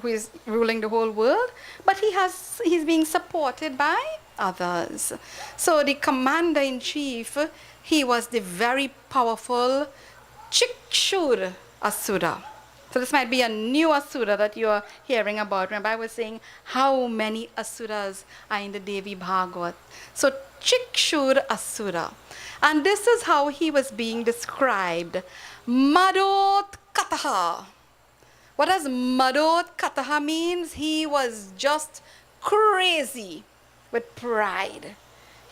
Speaker 1: who is ruling the whole world, but he's being supported by others. So the commander-in-chief, he was the very powerful Chikshur Asura. So this might be a new Asura that you are hearing about. Remember, I was saying how many Asuras are in the Devi Bhagavat. So Chikshur Asura. And this is how he was being described. Marot Kataha. What does Marot Kataha means? He was just crazy with pride.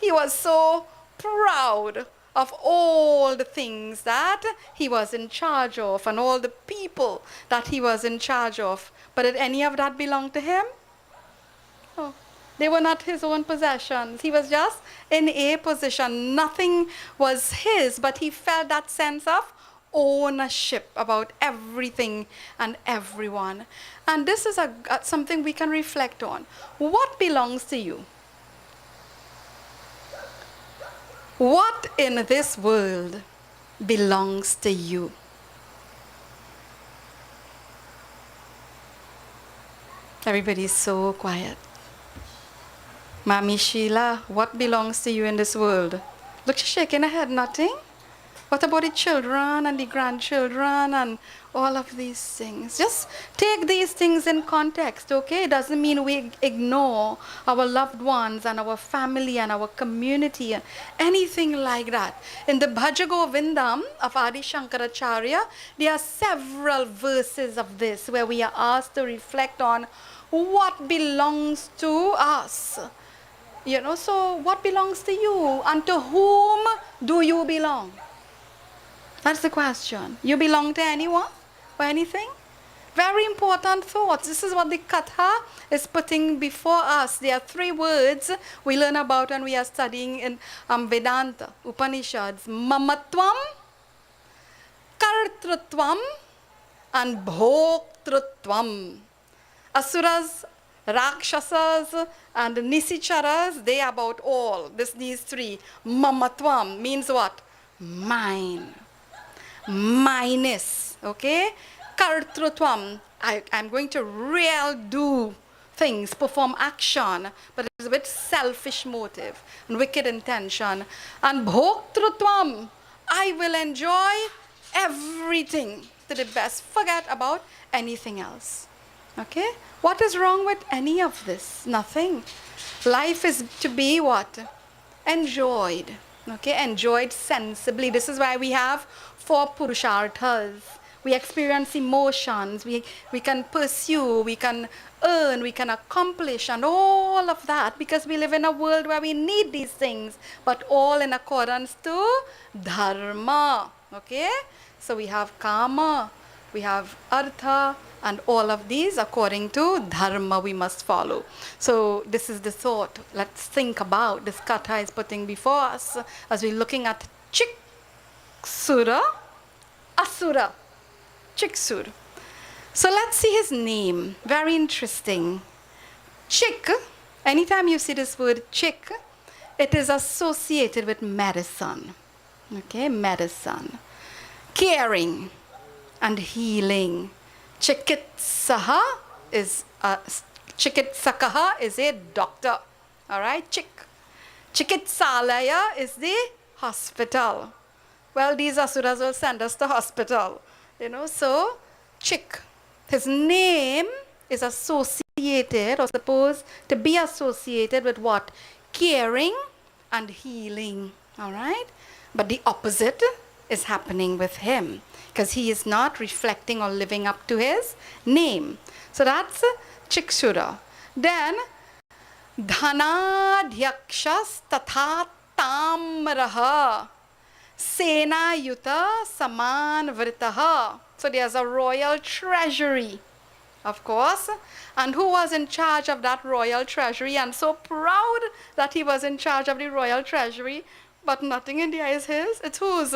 Speaker 1: He was so proud of all the things that he was in charge of and all the people that he was in charge of. But did any of that belong to him? Oh, they were not his own possessions. He was just in a position. Nothing was his, but he felt that sense of ownership about everything and everyone. And this is something we can reflect on. What belongs to you? What in this world belongs to you? Everybody's so quiet. Mami Sheila, what belongs to you in this world? Look, she's shaking her head, nothing? What about the children and the grandchildren and all of these things? Just take these things in context, okay? It doesn't mean we ignore our loved ones and our family and our community and anything like that. In the Bhaja Govindam of Adi Shankaracharya, there are several verses of this where we are asked to reflect on what belongs to us. You know, so what belongs to you? And to whom do you belong? That's the question. You belong to anyone or anything? Very important thoughts. This is what the katha is putting before us. There are three words we learn about when we are studying in Vedanta, Upanishads. Mamatvam, Kartrutvam, and Bhoktrutvam. Asuras, Rakshasas, and Nisicharas, they are about all. These three. Mamatvam means what? Mine. Minus, okay? Kartrutvam, I'm going to do things, perform action, but it's with selfish motive and wicked intention. And bhoktrutvam, I will enjoy everything to the best. Forget about anything else, okay? What is wrong with any of this? Nothing. Life is to be what? Enjoyed, okay? Enjoyed sensibly. This is why we have 4 purusharthas. we experience emotions, we can pursue, we can earn, we can accomplish, and all of that because we live in a world where we need these things, but all in accordance to dharma. Okay? So we have karma, we have artha, and all of these according to dharma we must follow. So this is the thought. Let's think about this katha is putting before us as we're looking at Chiksura, Asura, Chiksur. So let's see his name. Very interesting. Chik, anytime you see this word chik, it is associated with medicine. Okay, medicine. Caring and healing. Chikitsaha is Chikitsakaha is a doctor. All right, Chikitsalaya is the hospital. Well, these asuras will send us to hospital. So Chik, his name is associated or supposed to be associated with what? Caring and healing. All right, but the opposite is happening with him because he is not reflecting or living up to his name. So that's Chiksura. Then Dhanadhyakshas tatha tamraha senayuta samanvritaha. So there's a royal treasury, of course. And who was in charge of that royal treasury? And so proud that he was in charge of the royal treasury, but nothing in there is his. It's whose?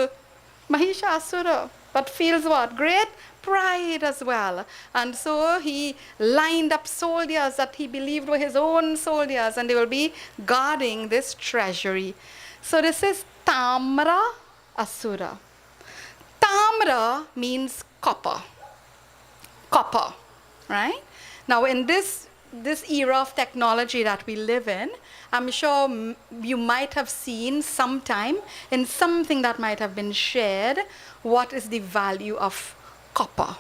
Speaker 1: Mahishasura. But feels what? Great pride as well. And so he lined up soldiers that he believed were his own soldiers, and they will be guarding this treasury. So this is Tamra Asura. Tamra means copper. Copper, right? Now in this era of technology that we live in, I'm sure you might have seen sometime in something that might have been shared what is the value of copper.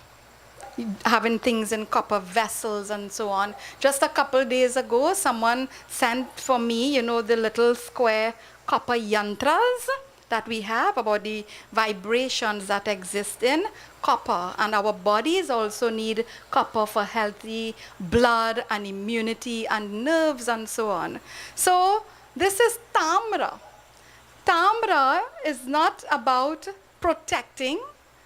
Speaker 1: Having things in copper vessels and so on. Just a couple days ago, someone sent for me, the little square copper yantras that we have about the vibrations that exist in copper. And our bodies also need copper for healthy blood and immunity and nerves and so on. So this is Tamra. Tamra is not about protecting,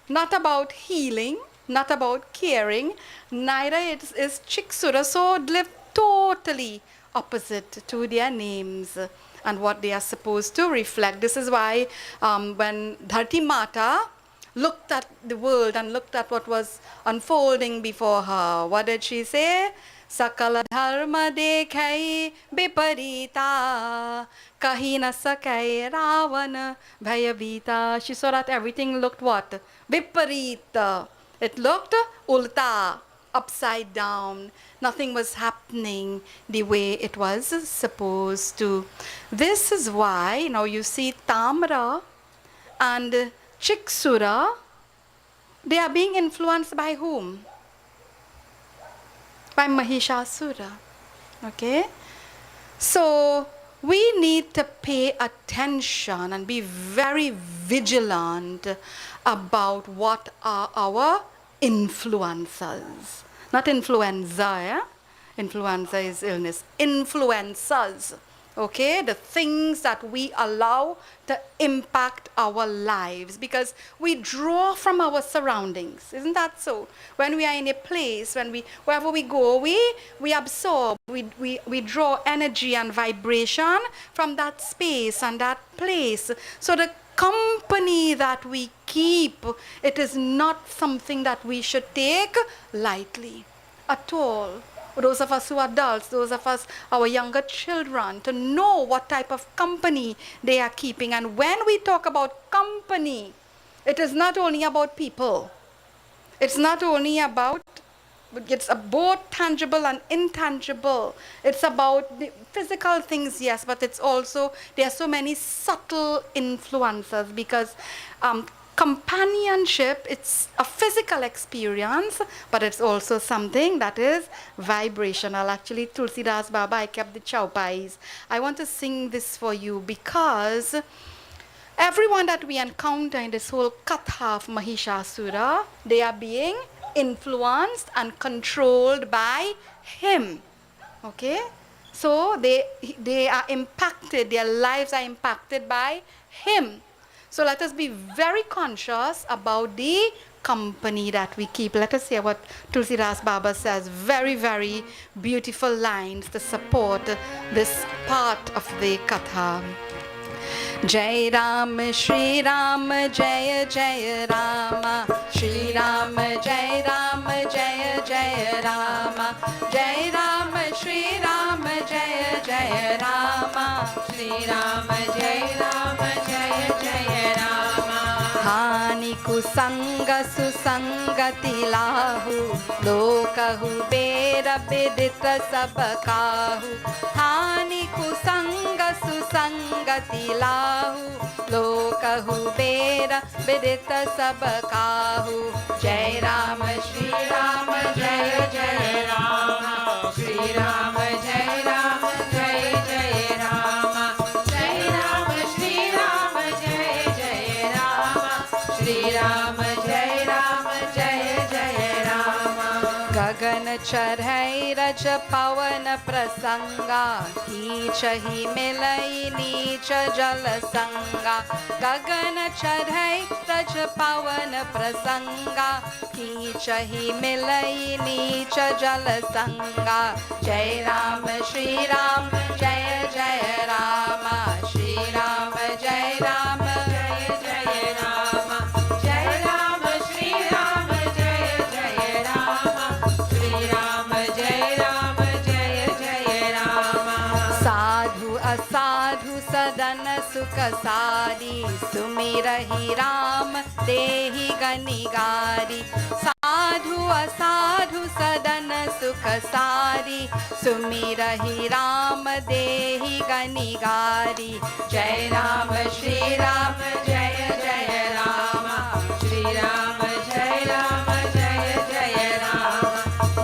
Speaker 1: not about healing, not about caring, neither is Chiksura. So live totally opposite to their names and what they are supposed to reflect. This is why when Dharti Mata looked at the world and looked at what was unfolding before her, what did she say? Sakala dharma dekhai viparita kahi na sakai ravana bhayabhita. She saw that everything looked what? Viparita. It looked ulta, upside down. Nothing was happening the way it was supposed to. This is why now you see Tamra and Chiksura, they are being influenced by whom? By Mahishasura. Okay? So we need to pay attention and be very vigilant about what are our influencers. Not influenza, yeah? Influenza is illness. Influencers. Okay? The things that we allow to impact our lives, because we draw from our surroundings. Isn't that so? When we are in a place, wherever we go, we absorb, we draw energy and vibration from that space and that place. So the company that we keep, it is not something that we should take lightly at all. Those of us who are adults, those of us, our younger children, to know what type of company they are keeping. And when we talk about company, it is not only about people. It's not only about, it's both tangible and intangible. It's about the physical things, yes, but it's also, there are so many subtle influences, because companionship, it's a physical experience, but it's also something that is vibrational. Actually, Tulsi Das Baba, I kept the chow pies. I want to sing this for you because Everyone that we encounter in this whole katha of Mahishasura, they are being influenced and controlled by him. Okay? So they are impacted, their lives are impacted by him. So let us be very conscious about the company that we keep. Let us hear what Tulsidas Baba says. Very, very beautiful lines to support this part of the katha. Jai Ram, Shri Ram, Jai Jai Rama, Shri Ram, Jai Ram, Jai Jai Rama, Jai Ram, Shri Ram, Jai Jai Rama, Shri Ram, Jai Ram, Jai Jai Rama. Hani kusanga susangati lahu, lokahu bera bidita sabakahu. Hani kusanga susangati lahu, lokahu bera bidita sabakahu. Jai Ram, Shri Ram, Jai Jai Rama, Shri Ram, Jai Ram, Jai Jai Rama, Jai Ram, Shri Ram, Jai Jai Rama, Shri Ram, Jai Ram, Jai Jai Rama. Gagan चढ़ई रज पवन प्रसंगा, कीचहि मिलई नीच जल संगा. गगन चढ़ई रज पवन प्रसंगा, कीचहि मिलई नीच जल संगा. जय राम श्री राम जय जय राम, श्री राम जय राम जय जय राम, जय राम श्री राम जय जय राम, श्री राम जय जय राम. साधु असाधु सदन सुख सारी, सुमिरहि राम देहि गनिगारी. साधु असाधु सदन सुख सारी, सुमिरहि राम देहि गनिगारी. जय राम श्री राम जय जय राम, श्री राम जय जय राम,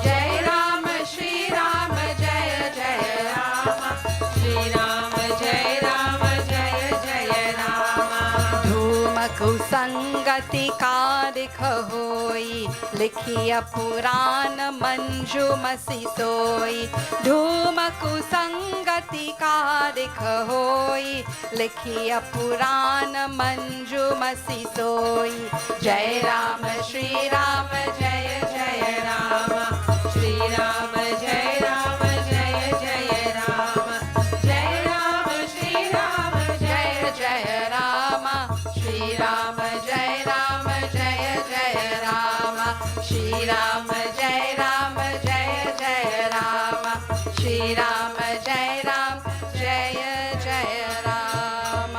Speaker 1: जय राम श्री राम जय जय राम, श्री राम जय जय राम. धूम कुसंगति कारिख होई, लिखिय पुराण मंजुमसि सोई. धूम कुसंगति कारिख होई, लिखिय पुराण मंजुमसि सोई. जय राम श्री राम जय जय राम, श्री राम जय जय राम, जय राम श्री राम जय जय राम, श्री राम जय जय राम, श्री राम जय जय राम, श्री राम जय जय राम.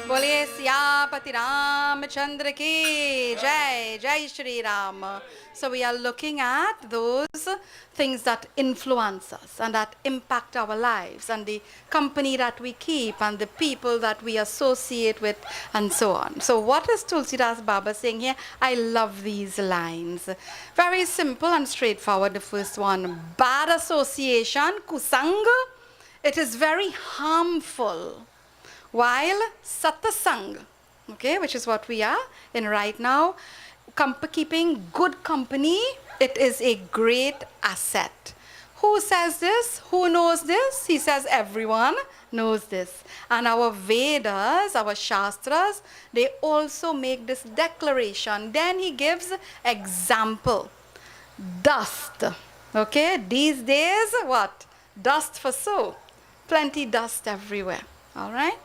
Speaker 1: बोलिए सियापति रामचंद्र की जय. जय Shri Ram. So we are looking at those things that influence us and that impact our lives, and the company that we keep and the people that we associate with and so on. So what is Tulsidas Baba saying here? I love these lines. Very simple and straightforward. The first one, bad association, kusang, it is very harmful. While satsang, okay, which is what we are in right now, keeping good company, it is a great asset. Who says this? Who knows this? He says everyone knows this. And our Vedas, our Shastras, they also make this declaration. Then he gives example. Dust. Okay, these days, what? Dust for soap. Plenty dust everywhere. All right.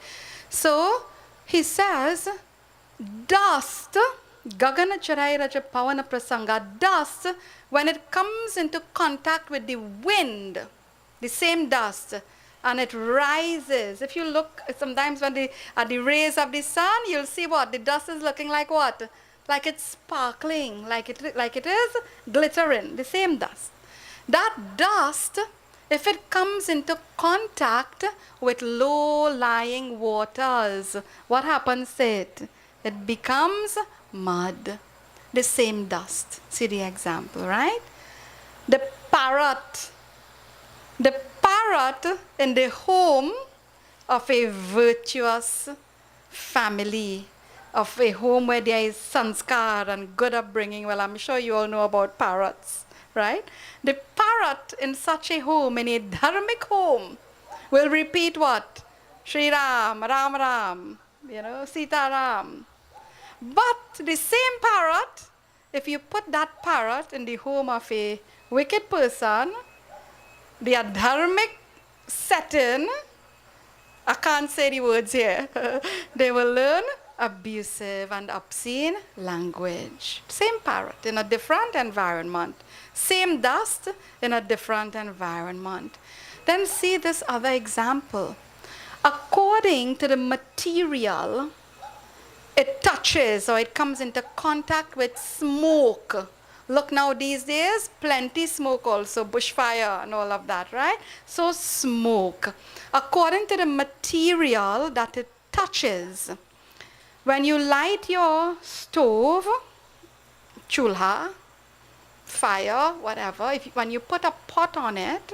Speaker 1: So he says, dust, Gagana Charai Raja Pavana Prasanga, dust, when it comes into contact with the wind, the same dust, and it rises. If you look, sometimes when at the rays of the sun, you'll see what? The dust is looking like what? Like it's sparkling, like it is glittering, the same dust. That dust, if it comes into contact with low-lying waters, what happens to it? It becomes mud, the same dust. See the example, right? The parrot in the home of a virtuous family, of a home where there is sanskar and good upbringing. Well, I'm sure you all know about parrots, right? The parrot in such a home, in a dharmic home, will repeat what? Shri Ram, Ram Ram, Sita Ram. But the same parrot, if you put that parrot in the home of a wicked person, the adharmic setting, I can't say the words here, they will learn abusive and obscene language. Same parrot in a different environment. Same dust in a different environment. Then see this other example. According to the material it touches or it comes into contact with smoke. Look now these days, plenty smoke also, bushfire and all of that, right? So smoke. According to the material that it touches, when you light your stove, chulha, fire, whatever, when you put a pot on it,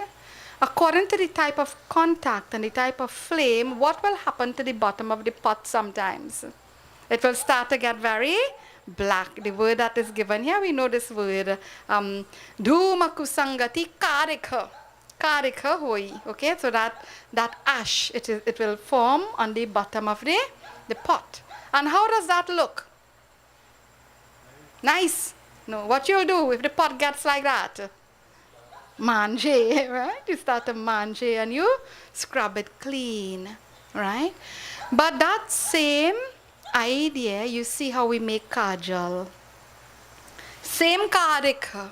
Speaker 1: according to the type of contact and the type of flame, what will happen to the bottom of the pot sometimes? It will start to get very black. The word that is given here, we know this word, dhuma kusangati karika. Karika hoi. Okay, so that ash, it will form on the bottom of the pot. And how does that look? Nice. No, what you'll do if the pot gets like that? Manje, right? You start to manje and you scrub it clean, right? But that same idea, you see how we make kajal. Same karika,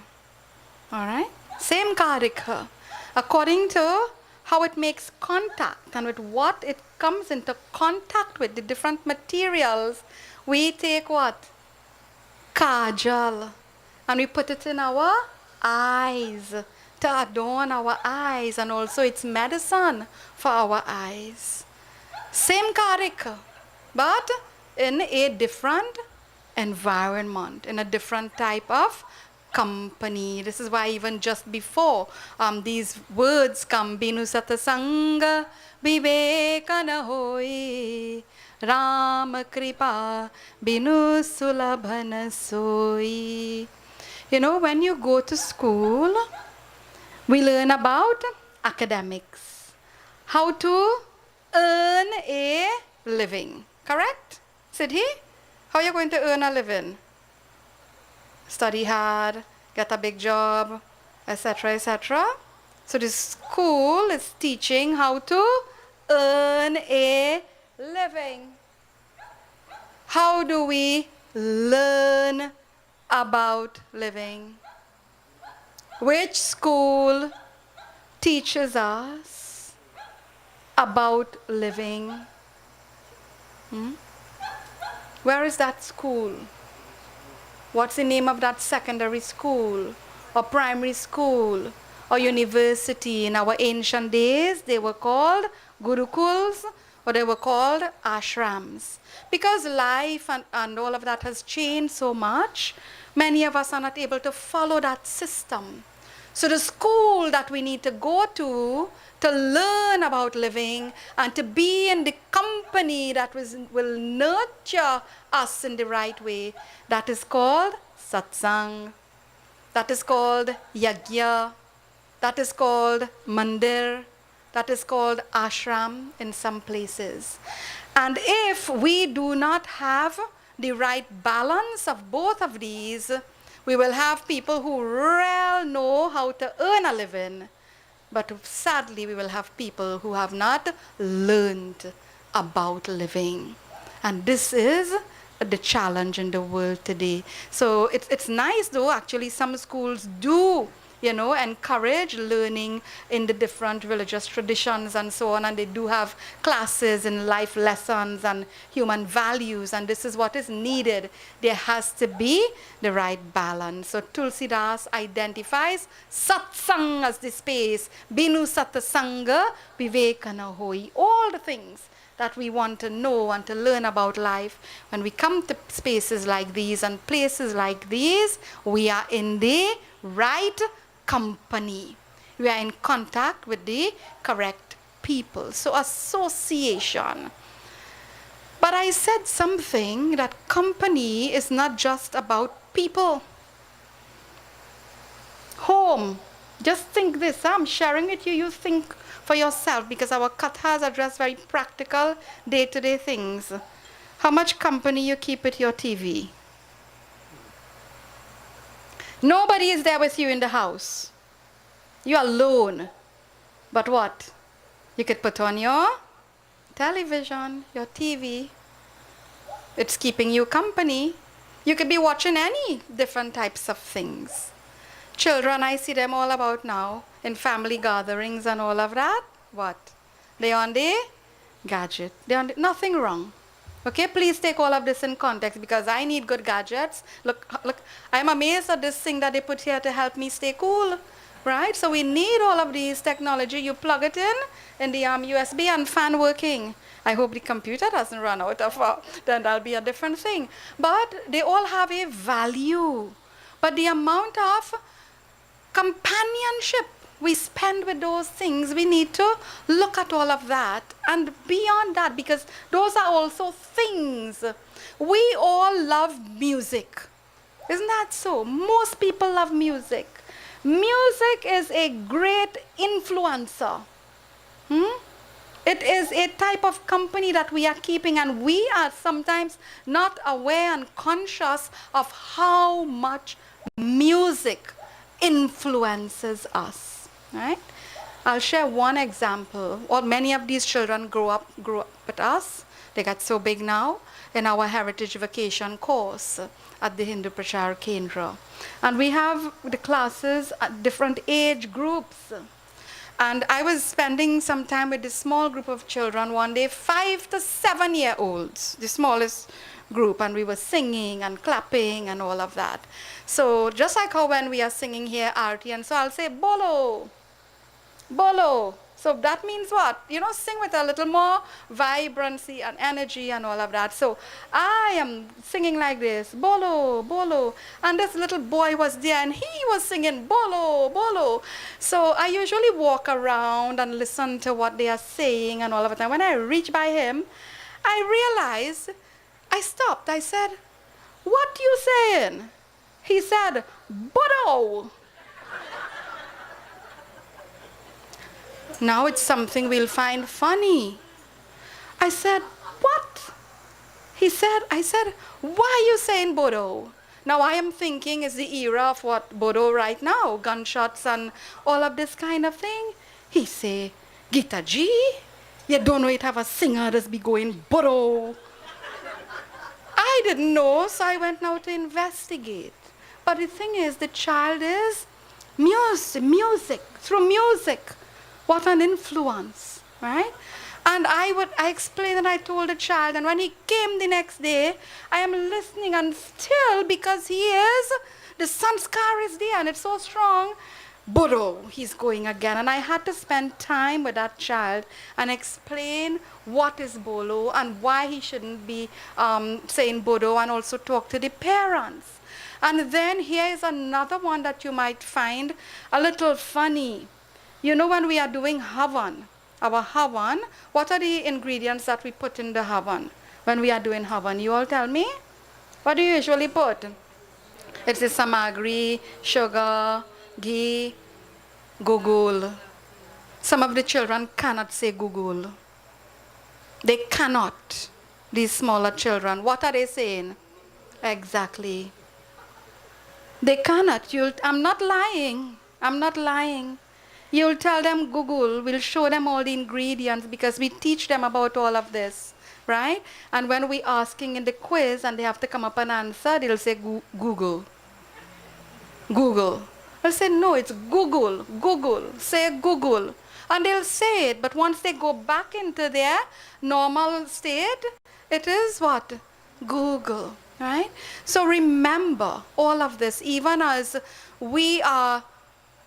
Speaker 1: all right? Same karika. According to how it makes contact and with what it comes into contact with, the different materials, we take what? Kajal. And we put it in our eyes to adorn our eyes, and also it's medicine for our eyes. Same karika, but in a different environment, in a different type of company. This is why even just before these words come, Binu Satasanga Vivekana Hoi Rama Kripa Binu Sulabhana Soi. You know, when you go to school, we learn about academics, how to earn a living, correct? Siddhi, how are you going to earn a living? Study hard, get a big job, etc., etc. So this school is teaching how to earn a living. How do we learn about living? Which school teaches us about living? Where is that school? What's the name of that secondary school or primary school or university? In our ancient days, they were called gurukuls or they were called ashrams. Because life and all of that has changed so much, many of us are not able to follow that system. So the school that we need to go to learn about living and to be in the company that will nurture us in the right way, that is called satsang, that is called yajna, that is called mandir, that is called ashram in some places. And if we do not have the right balance of both of these, we will have people who really know how to earn a living, but sadly we will have people who have not learned about living. And this is the challenge in the world today. So it's nice though, actually some schools do encourage learning in the different religious traditions and so on, and they do have classes in life lessons and human values, and this is what is needed. There has to be the right balance. So Tulsidas identifies satsang as the space, binu satsanga vivekana hoi, all the things that we want to know and to learn about life. When we come to spaces like these and places like these, we are in the right company. We are in contact with the correct people. So association.
Speaker 4: But I said something that company is not just about people. Home. Just think this. I'm sharing with you. You think for yourself because our kathas address very practical day-to-day things. How much company you keep with your TV? Nobody is there with you in the house. You're alone. But what? You could put on your television, your TV. It's keeping you company. You could be watching any different types of things. Children, I see them all about now in family gatherings and all of that. What? They on the gadget. They on the, nothing wrong. Okay, please take all of this in context because I need good gadgets. Look, I'm amazed at this thing that they put here to help me stay cool, right? So we need all of these technology. You plug it in the USB and fan working. I hope the computer doesn't run out of, then that'll be a different thing. But they all have a value. But the amount of companionship we spend with those things, we need to look at all of that and beyond that, because those are also things. We all love music. Isn't that so? Most people love music. Music is a great influencer. It is a type of company that we are keeping, and we are sometimes not aware and conscious of how much music influences us. Right? I'll share one example. Or many of these children grew up with us. They got so big now in our heritage vacation course at the Hindu Prachaar Kendra. And we have the classes at different age groups. And I was spending some time with this small group of children one day, 5 to 7 year olds, the smallest group, and we were singing and clapping and all of that. So just like how when we are singing here, Arti, and so I'll say, Bolo, Bolo. So that means what? You know, sing with a little more vibrancy and energy and all of that. So I am singing like this, Bolo, Bolo. And this little boy was there and he was singing Bolo, Bolo. So I usually walk around and listen to what they are saying and all of that. When I reach by him, I realized, I stopped. I said, what you saying? He said, Bodo. Now it's something we'll find funny. I said, what? I said, why are you saying Bodo? Now I am thinking it's the era of what Bodo right now, gunshots and all of this kind of thing. He say, Gita Ji, you don't know it have a singer that's be going Bodo. I didn't know, so I went now to investigate. But the thing is, the child is music, through music. What an influence, right? And I explained and I told the child, and when he came the next day, I am listening, and still, because he is, the sanskar is there and it's so strong, Bodo, he's going again. And I had to spend time with that child and explain what is Bolo and why he shouldn't be saying Bodo, and also talk to the parents. And then here is another one that you might find a little funny. You know, when we are doing havan, our havan, what are the ingredients that we put in the havan? When we are doing havan, you all tell me? What do you usually put? It's the samagri, sugar, ghee, gugul. Some of the children cannot say gugul. They cannot. These smaller children. What are they saying? Exactly. They cannot. I'm not lying. I'm not lying. You'll tell them Google, we'll show them all the ingredients because we teach them about all of this, right? And when we're asking in the quiz and they have to come up and answer, they'll say Google. Google. I'll say, no, it's Google. Google. Say Google. And they'll say it, but once they go back into their normal state, it is what? Google, right? So remember all of this, even as we are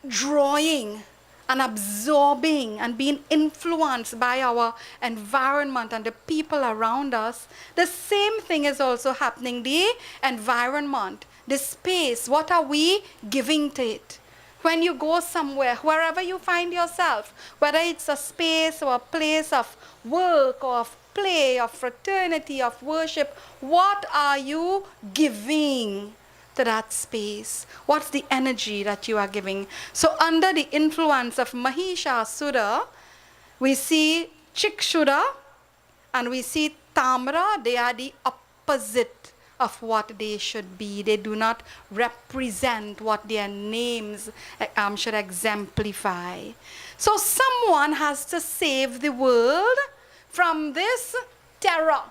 Speaker 4: drawing and absorbing and being influenced by our environment and the people around us, the same thing is also happening. The environment, the space, what are we giving to it? when you go somewhere, wherever you find yourself, whether it's a space or a place of work or of play, of fraternity, of worship, what are you giving to that space? What's the energy that you are giving? So under the influence of Mahishasura, we see Chikshura and we see Tamra. They are the opposite of what they should be. They do not represent what their names should exemplify. So someone has to save the world from this terror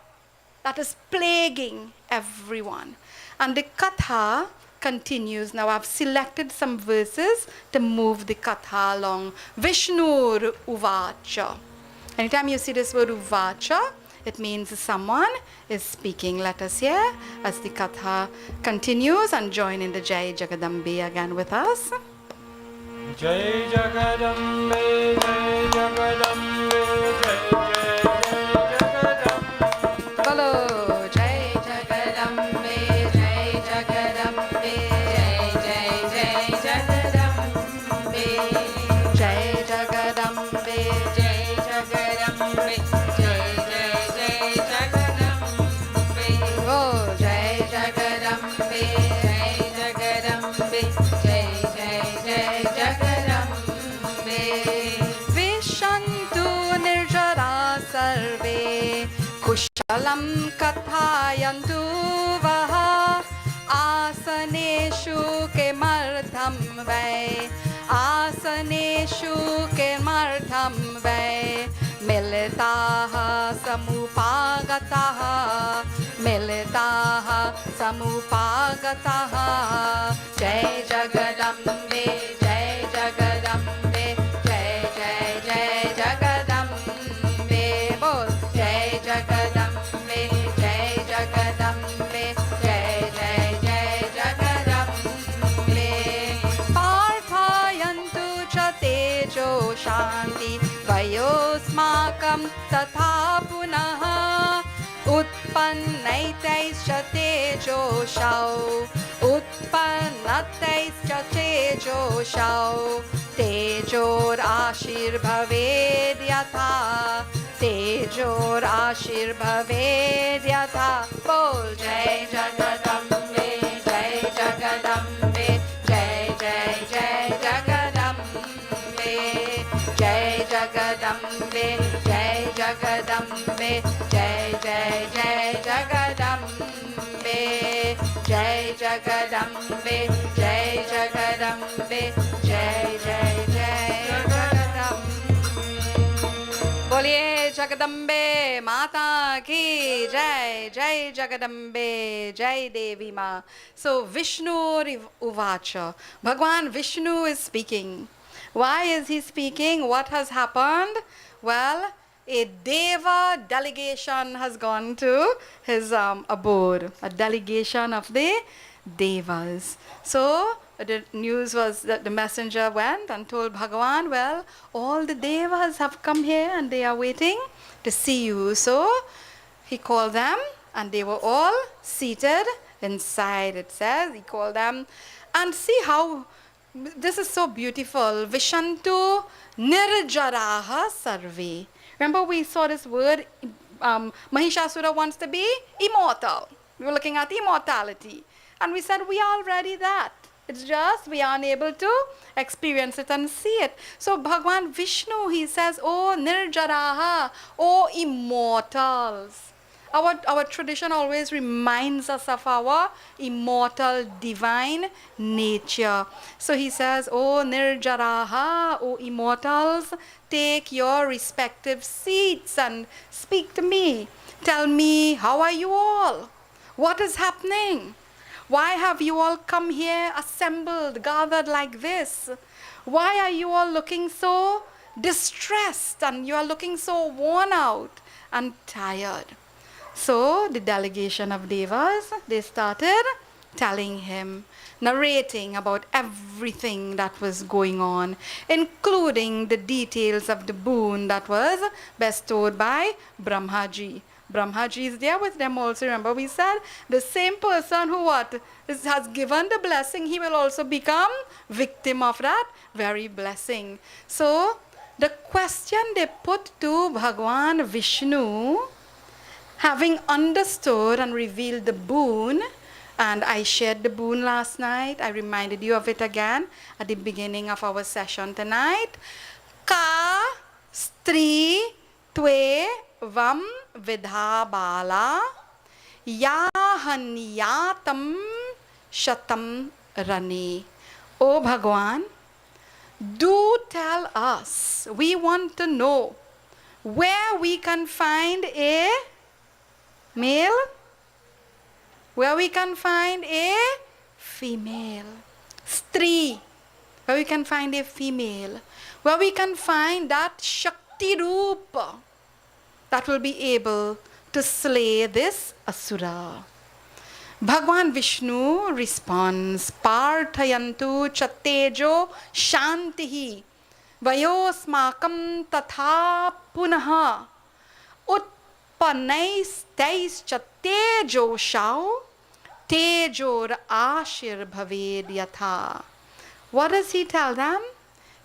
Speaker 4: that is plaguing everyone. And the katha continues. Now I've selected some verses to move the katha along. Vishnur uvacha. Anytime you see this word uvacha, it means someone is speaking. Let us hear as the katha continues and join in the Jai Jagadambe again with us.
Speaker 3: Jai Jagadambe, Jai Jagadambe, Jai Jai Jagadambe.
Speaker 4: Bolo Jai
Speaker 2: Jagadambe, Jai Jagadambe, Jai Jai Jai Jagadambe,
Speaker 4: Jai Jagadambe,
Speaker 2: Jai Jagadambe, Jai Jai Jai Jagadambe,
Speaker 4: oh
Speaker 2: Jai Jagadambe, Jai Jagadambe, Jai Jai Jai Jagadambe.
Speaker 4: Vishantu nirjara sarve kushalam kathayantu vaha asaneshu kemartham vai asaneshu kemartham vai militaha samupagataha militaha samupagataha. Jai Jagadambe, Jai Jagadambe, Jai Jai Jai Jagadambe. Bol Jai Jagadambe, Jai Jagadambe, Jai Jai Jai Jagadambe. Parthayantu cha tejo shanti vayosmakam tatha punaha utpannaitais tejo shau utpannatais tejo shau tejor ashir yatha tejor ashir yatha. Bol Jai Jagadambe, Jai Jagadambe, Jai Jai Jai Jagadambe, Jai Jagadambe, Jai Jagadambe, Jai Jai Jai Jagadambe, Jai Jagadambe, Jai Jagadambe, Jai Jai Jai Jagadambe. बोलिए जगदम्बे माता की जय. जय जगदम्बे, जय देवी माँ. So Vishnu uvacha, Bhagwan Vishnu is speaking. Why is he speaking? What has happened? Well, a Deva delegation has gone to his abode, a delegation of the Devas. So the news was that the messenger went and told Bhagavan, well, all the Devas have come here and they are waiting to see you. So he called them and they were all seated inside, it says. He called them and see how this is so beautiful. Vishantu nirjaraha sarve. Remember we saw this word, Mahishasura wants to be immortal. We were looking at immortality. And we said we are already that. It's just we are unable to experience it and see it. So Bhagwan Vishnu, he says, oh nirjaraha, oh immortals. Our tradition always reminds us of our immortal divine nature. So he says, oh nirjaraha, oh immortals, take your respective seats and speak to me. Tell me, how are you all? What is happening? Why have you all come here assembled, gathered like this? Why are you all looking so distressed and you are looking so worn out and tired? So the delegation of Devas, they started telling him, narrating about everything that was going on, including the details of the boon that was bestowed by Brahmaji. Brahmaji is there with them also. Remember we said the same person who has given the blessing, he will also become victim of that very blessing. So the question they put to Bhagwan Vishnu, having understood and revealed the boon, and I shared the boon last night, I reminded you of it again at the beginning of our session tonight. Ka stri tve vam vidha bala yahanyatam shatam rane. O Bhagwan, do tell us, we want to know where we can find a male, where we can find a female. Stri, where we can find a female, where we can find that Shakti Rupa that will be able to slay this Asura. Bhagwan Vishnu responds, Parthayantu chatejo shantihi vayosmakam tatha punaha utpanais chatejo shau tejor ashir bhaved yatha. What does he tell them?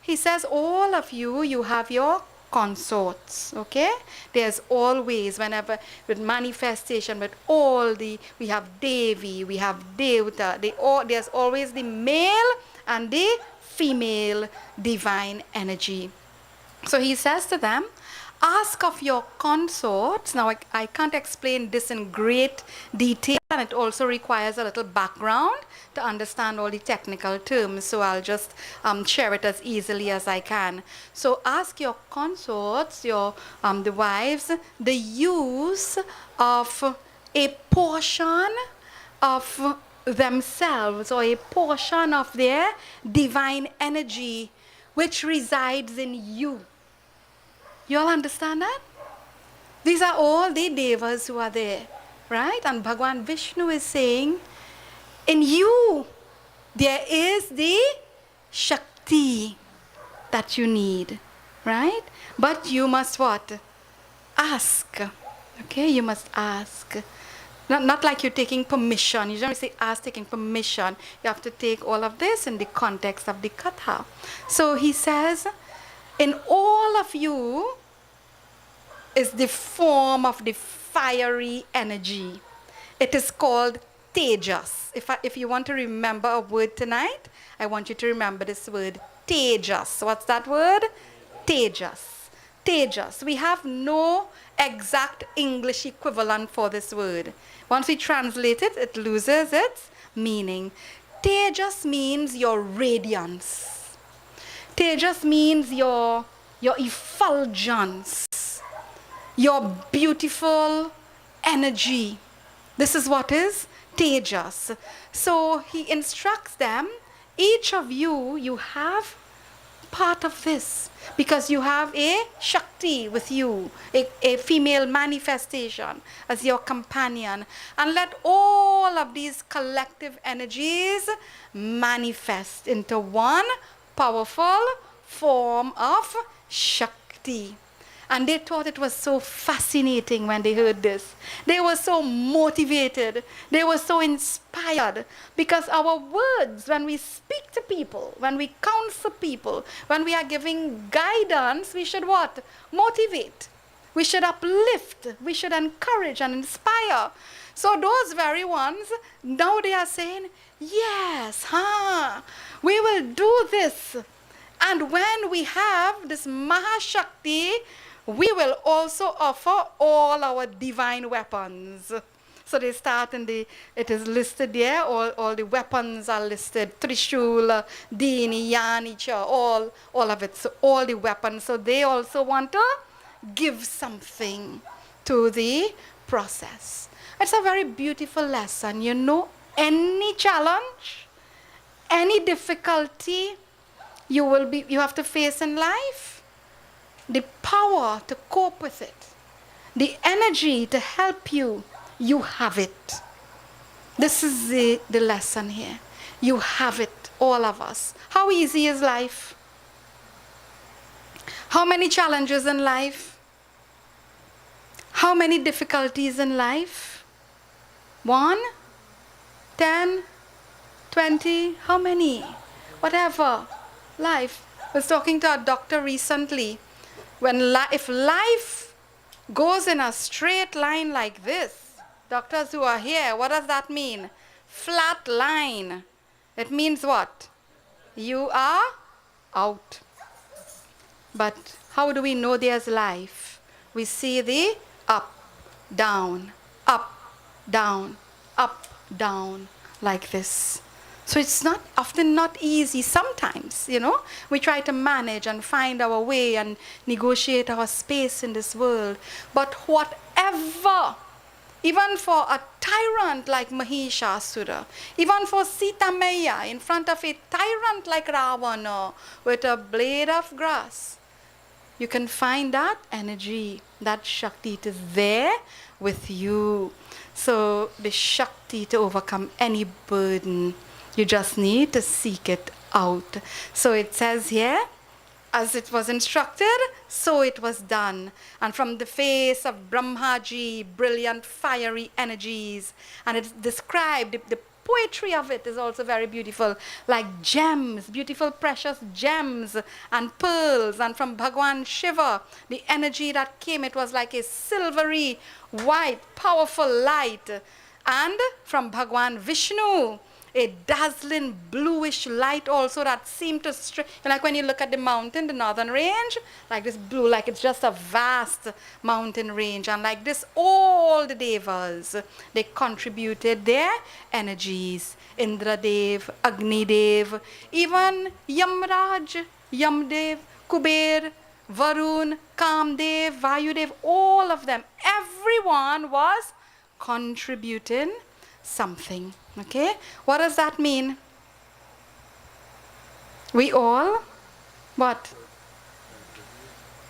Speaker 4: He says, all of you, you have your consorts, okay? There's always, whenever, with manifestation, with we have Devi, we have Devta, there's always the male and the female divine energy. So he says to them, ask of your consorts. Now I can't explain this in great detail, and it also requires a little background to understand all the technical terms, so I'll just share it as easily as I can. So ask your consorts, the wives, the use of a portion of themselves or a portion of their divine energy which resides in you. You all understand that? These are all the devas who are there, right? And Bhagwan Vishnu is saying, in you, there is the Shakti that you need, right? But you must what? Ask. Okay, you must ask. Not like you're taking permission. You don't say ask taking permission. You have to take all of this in the context of the katha. So he says, in all of you is the form of the fiery energy. It is called Tejas. If you want to remember a word tonight, I want you to remember this word, Tejas. What's that word? Tejas. Tejas. We have no exact English equivalent for this word. Once we translate it, it loses its meaning. Tejas means your radiance. Tejas means your effulgence, your beautiful energy. This is what is Tejas. So he instructs them, each of you, you have part of this because you have a Shakti with you, a female manifestation as your companion. And let all of these collective energies manifest into one powerful form of Shakti. And they thought it was so fascinating when they heard this. They were so motivated. They were so inspired. Because our words, when we speak to people, when we counsel people, when we are giving guidance, we should what? Motivate. We should uplift. We should encourage and inspire. So those very ones, now they are saying, yes, we will do this. And when we have this Mahashakti, we will also offer all our divine weapons. So they start it is listed there, all the weapons are listed, Trishul, Dini, Yani, Cha, all of it, so all the weapons. So they also want to give something to the process. It's a very beautiful lesson. You know, any challenge, any difficulty you have to face in life, the power to cope with it, the energy to help you, you have it. This is the lesson here. You have it, all of us. How easy is life? How many challenges in life? How many difficulties in life? 1, 10, 20, how many? Whatever. Life. I was talking to a doctor recently. If life goes in a straight line like this, doctors who are here, what does that mean? Flat line. It means what? You are out. But how do we know there's life? We see the up, down, up, down, up, down, like this. So it's not often not easy. Sometimes, we try to manage and find our way and negotiate our space in this world. But whatever, even for a tyrant like Mahishasura, even for Sita Maya in front of a tyrant like Ravana with a blade of grass, you can find that energy, that Shakti. It is there with you. So the Shakti to overcome any burden, you just need to seek it out. So it says here, as it was instructed, so it was done. And from the face of Brahmaji, brilliant fiery energies. And it's described, the poetry of it is also very beautiful, like gems, beautiful precious gems and pearls. And from Bhagwan Shiva, the energy that came, it was like a silvery, white, powerful light. And from Bhagwan Vishnu, a dazzling bluish light also that seemed to like when you look at the mountain, the northern range, like this blue, like it's just a vast mountain range. And like this, all the devas, they contributed their energies. Indradev, Agnidev, even Yamraj, Yamdev, Kuber, Varun, Kamdev, Vayudev, all of them, everyone was contributing something. Okay, what does that mean? We all, what?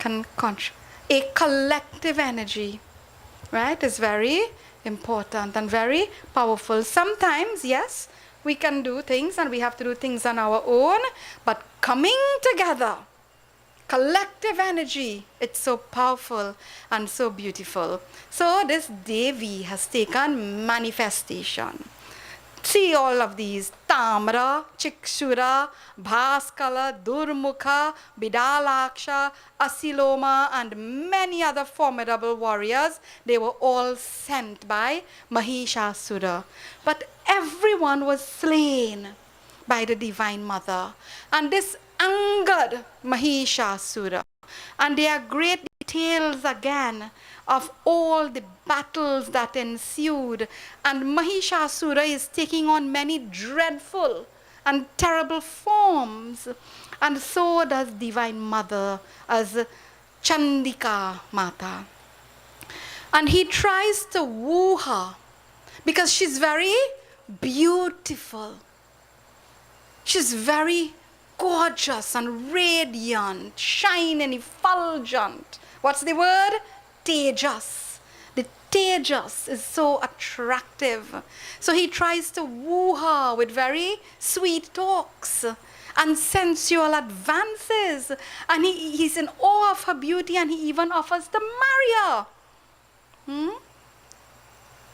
Speaker 4: A collective energy, right, is very important and very powerful. Sometimes, yes, we can do things and we have to do things on our own, but coming together, collective energy, it's so powerful and so beautiful. So this Devi has taken manifestation. See all of these: Tamra, Chikshura, Bhaskala, Durmukha, Bidalaksha, Asiloma, and many other formidable warriors. They were all sent by Mahishasura. But everyone was slain by the Divine Mother. And this angered Mahishasura. And there are great details again of all the battles that ensued. And Mahishasura is taking on many dreadful and terrible forms. And so does Divine Mother as Chandika Mata. And he tries to woo her because she's very beautiful. She's very gorgeous and radiant, shining, effulgent. What's the word? Tejas. The Tejas is so attractive. So he tries to woo her with very sweet talks and sensual advances. And he's in awe of her beauty, and he even offers to marry her.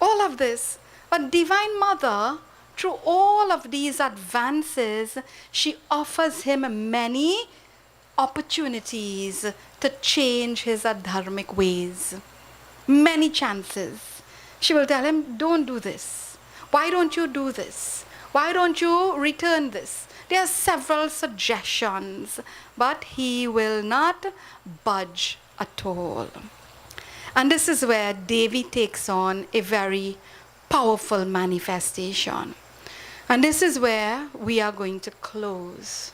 Speaker 4: All of this. But Divine Mother, through all of these advances, she offers him many opportunities to change his adharmic ways. Many chances. She will tell him, don't do this. Why don't you do this? Why don't you return this? There are several suggestions, but he will not budge at all. And this is where Devi takes on a very powerful manifestation. And this is where we are going to close.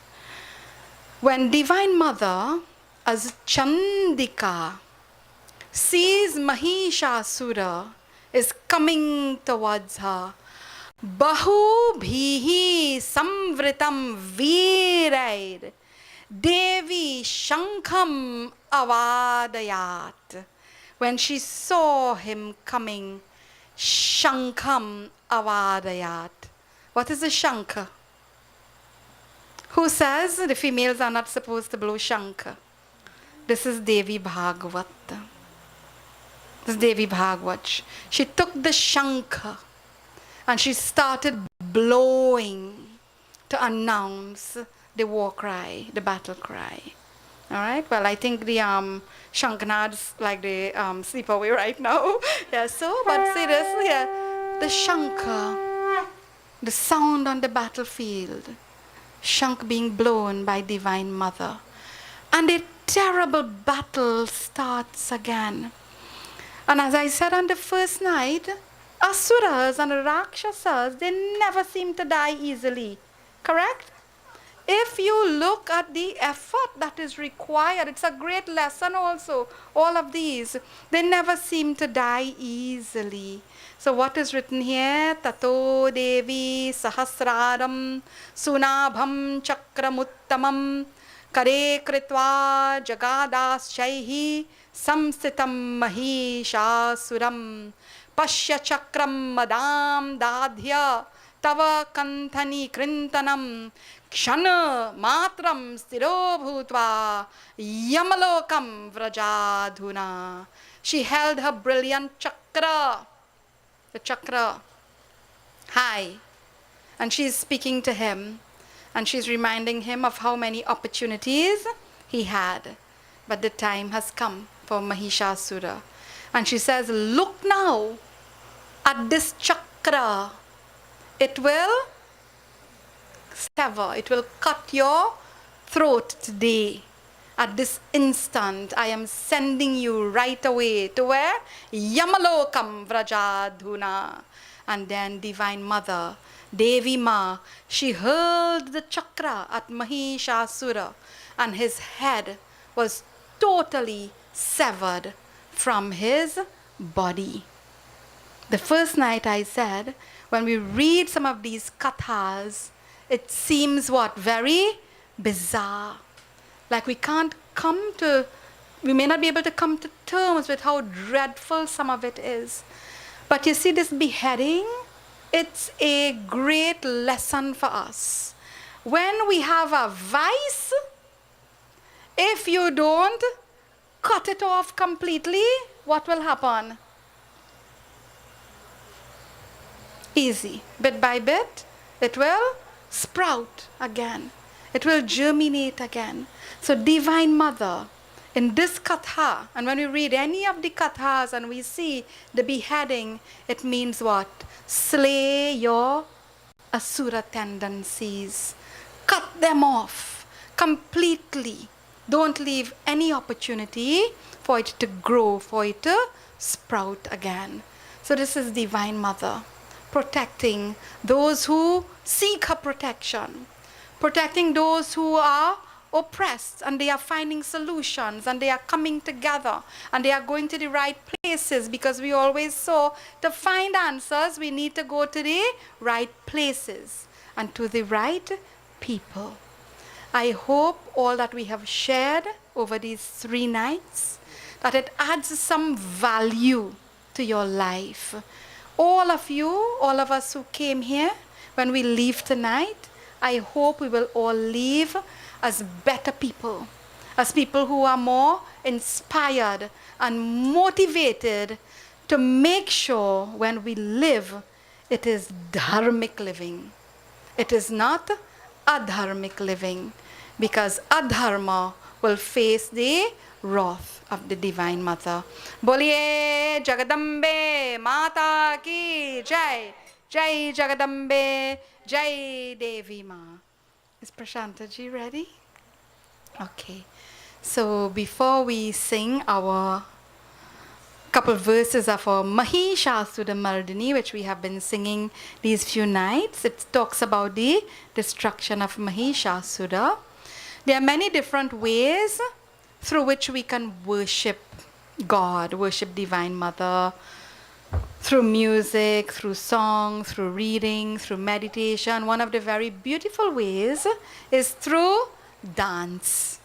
Speaker 4: When Divine Mother, as Chandika, sees Mahishasura is coming towards her, Bahu bhihi samvritam veerair, Devi Shankham avadayat. When she saw him coming, Shankham avadayat. What is a Shankha? Who says the females are not supposed to blow Shankha? This is Devi Bhagavat. This Devi Bhagwat. She took the shankha and she started blowing to announce the war cry, the battle cry. All right. Well, I think the Shankanads like they sleep away right now. Yeah. So, but seriously, yeah, the shankha, the sound on the battlefield, shank being blown by Divine Mother, and a terrible battle starts again. And as I said on the first night, Asuras and Rakshasas, they never seem to die easily. Correct? If you look at the effort that is required, it's a great lesson also. All of these, they never seem to die easily. So what is written here? Tato Devi Sahasraram Sunabham Chakramuttamam Kare Kritva Jagadaschaihi Samsitam Mahishasuram Pashya Chakram Madam Dadhya Tava Kanthani Krintanam Kshana Matram Stiro Bhutva Yamalokam Vrajadhuna. She held her brilliant chakra, the chakra, high, and she's speaking to him, and she's reminding him of how many opportunities he had. But the time has come for Mahishasura. And she says, look now at this chakra. It will sever, it will cut your throat today. At this instant, I am sending you right away to where? Yamalokam Vrajadhuna. And then Divine Mother, Devi Ma, she hurled the chakra at Mahishasura, and his head was totally severed from his body. The first night I said, when we read some of these kathas, it seems what? Very bizarre. Like we may not be able to come to terms with how dreadful some of it is. But you see, this beheading, it's a great lesson for us. When we have a vice, if you don't cut it off completely, what will happen? Easy. Bit by bit, it will sprout again. It will germinate again. So Divine Mother, in this katha, and when we read any of the kathas and we see the beheading, it means what? Slay your asura tendencies. Cut them off completely. Don't leave any opportunity for it to grow, for it to sprout again. So this is Divine Mother, protecting those who seek her protection, protecting those who are oppressed, and they are finding solutions, and they are coming together, and they are going to the right places, because we always saw to find answers we need to go to the right places and to the right people. I hope all that we have shared over these 3 nights, that it adds some value to your life. All of you, all of us who came here, when we leave tonight, I hope we will all leave as better people, as people who are more inspired and motivated to make sure when we live, it is dharmic living. It is not adharmic living, because adharma will face the wrath of the Divine Mother. Boliye Jagadambe Mata ki Jai. Jai Jagadambe, Jai Devi Ma. Is Prashantaji ready? Okay. So before we sing our couple verses of our Mahishasura Mardini, which we have been singing these few nights, it talks about the destruction of Mahishasura. There are many different ways through which we can worship God, worship Divine Mother, through music, through song, through reading, through meditation. One of the very beautiful ways is through dance.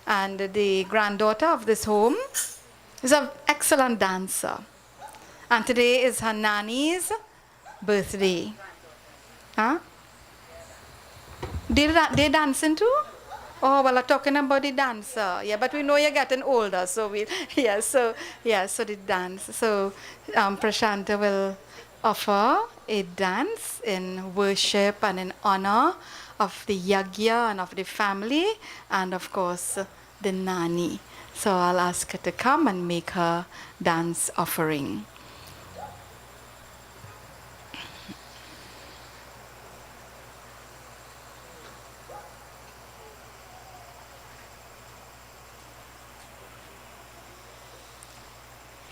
Speaker 4: And the granddaughter of this home is an excellent dancer. And today is her nanny's birthday. Huh? They dancing too? Oh, well, I'm talking about the dancer. Yeah, but we know you're getting older, so we, so the dance. So, Prashanta will offer a dance in worship and in honor of the yagya and of the family, and of course, the nani. So I'll ask her to come and make her dance offering.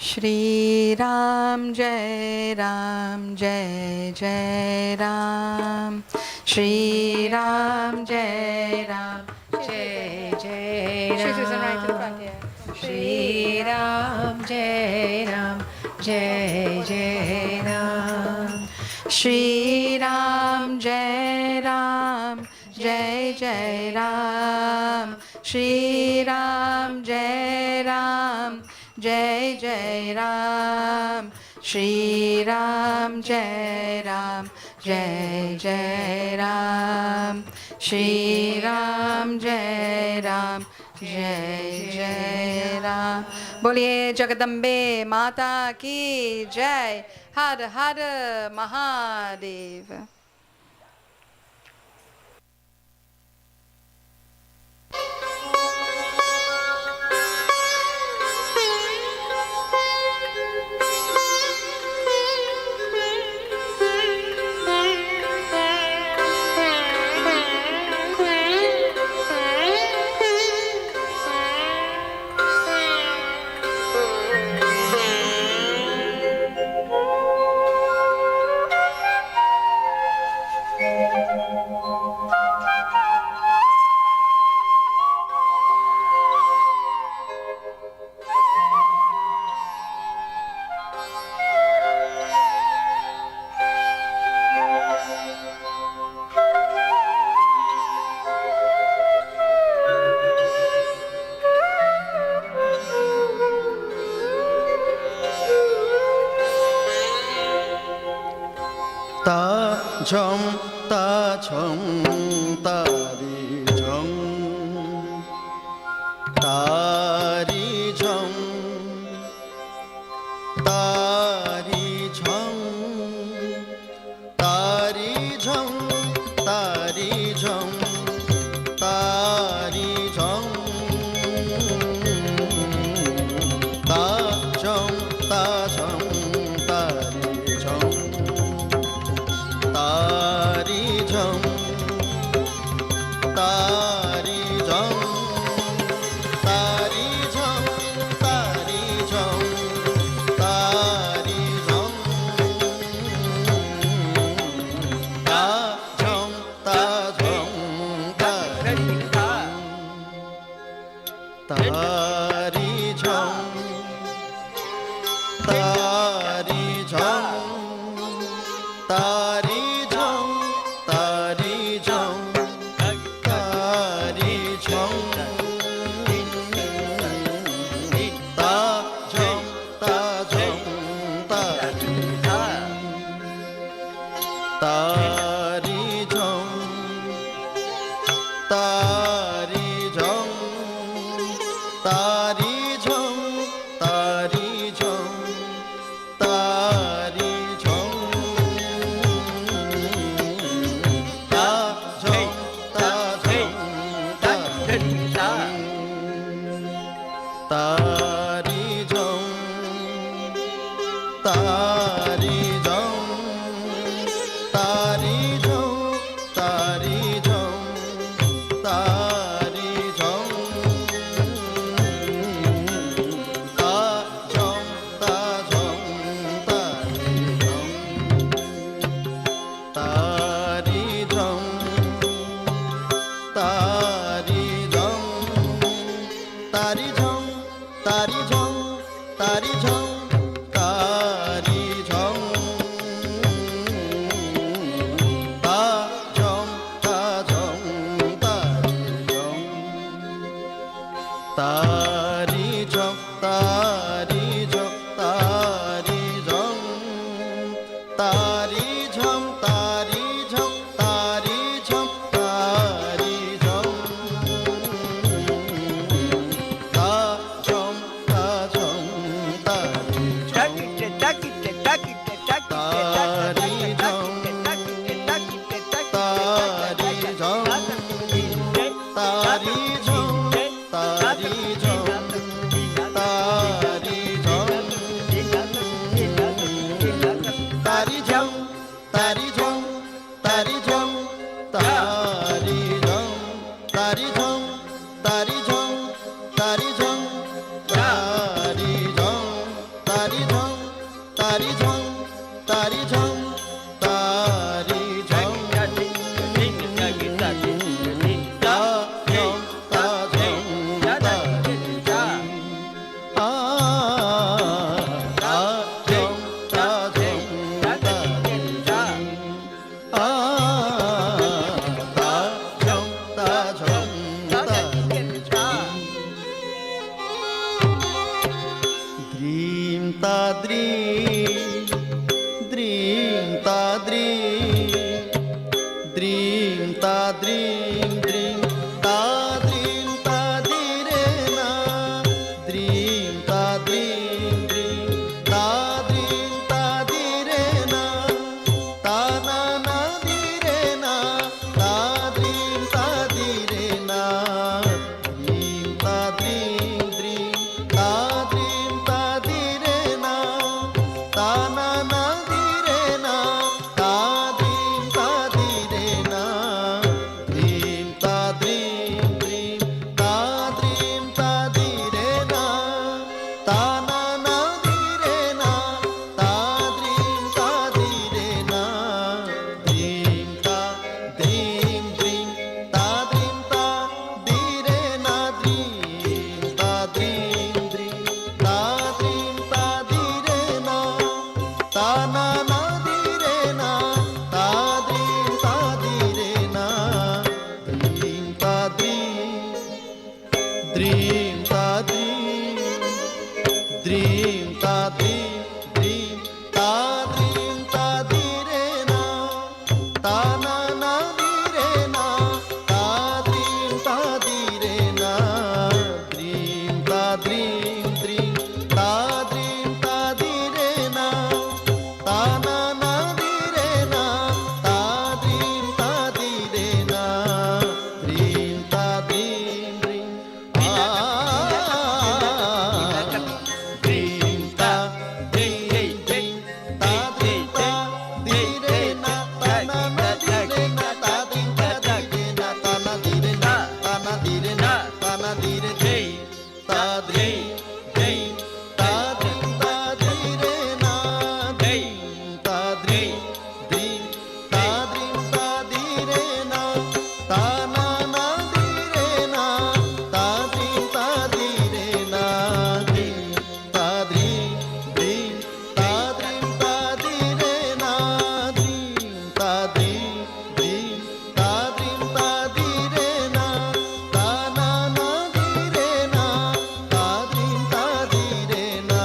Speaker 4: Shri Ram Jai Ram Jai Jai Ram Shri Ram Jai Ram Jai Jai Ram. Shri Susan right in front here.
Speaker 2: Shri Ram Jai Ram Jai Jai Ram.
Speaker 4: Shri Ram Jai Ram Jai Jai Ram Shri Ram Jai Ram Jai Jai Ram Shri Ram Jai Ram Jai Jai Ram Shri Ram Jai Ram Jai Jai Ram. Boliye Jagadambe Mata Ki Jai. Har Har Mahadev.
Speaker 5: Ta chom ta chom ta ri chom ta ri chom ta ri chom ta ri chom ta ri chom ta ri chom ta chom ta chom ta ri chom Tari jam, tari jam, tari দ্রিং দ্রিং তা দ্রিং তা দিরে না দ্রিং তা দ্রিং দ্রিং তা দ্রিং তা দিরে না তা না না দিরে না তা দ্রিং তা দিরে না দ্রিং তা দ্রিং দ্রিং তা দ্রিং তা দিরে না তা না না দিরে না তা দ্রিং তা দিরে না দ্রিং তা দ্রিং দ্রিং তা দ্রিং তা দিরে না তা না না দিরে না তা দ্রিং তা দিরে না দ্রিং তা দ্রিং দ্রিং তা দ্রিং তা দিরে না দ্রিং তা দ্রিং দ্রিং তা দ্রিং তা দিরে না তা না না দিরে না তা দ্রিং তা দিরে না দ্রিং তা দ্রিং তা দ্রিং তা দ্রিং দ্রিং তা দ্রিং তা দিরে না তা না না দিরে না তা দ্রিং তা দিরে না দ্রিং তা দ্রিং দ্রিং তা দ্রিং তা দিরে না তা না না দিরে না তা দ্রিং তা দিরে না দ্রিং তা দ্রিং দ্রিং দ্রিং তা দ্রিং দ্রিং তা দ্রিং তা দিরে না তা না না দিরে না তা দ্রিং তা দিরে না তা না দিরে না তা না দিরে না তা না দিরে দ্রিং তা দ্রিং দ্রিং তা দ্রিং তা দিরে না দ্রিং তা দ্রিং দ্রিং তা দ্রিং তা দিরে না তা না না দিরে না তা দ্রিং তা দিরে না দ্রিং তা দ্রিং দ্রিং তা দ্রিং তা দিরে না দ্রিং তা দ্রিং দ্রিং তা দ্রিং তা দিরে না তা না না দিরে না তা দ্রিং তা দিরে না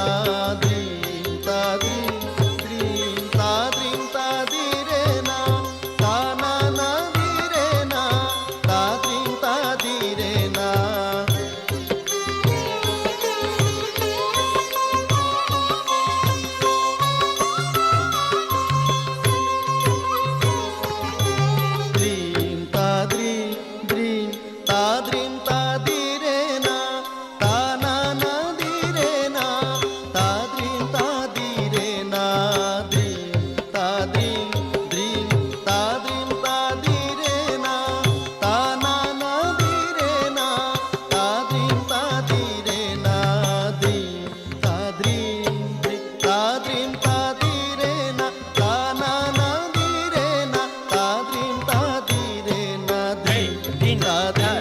Speaker 5: দ্রিং তা দ্রিং দ্রিং তা দ্রিং তা দিরে না তা না না দিরে না তা দ্রিং তা দিরে না দ্রিং তা দ্রিং দ্রিং তা দ্রিং তা দিরে না তা না না দিরে না তা দ্রিং তা দিরে না দ্রিং তা দ্রিং দ্রিং তা দ্রিং তা দিরে না তা না না দিরে না তা দ্রিং তা দিরে না দ্রিং তা দ্রিং দ্রিং তা দ্রিং তা দিরে না তা না না দিরে না তা দ্রিং তা দিরে না দ্রিং তা দ্রিং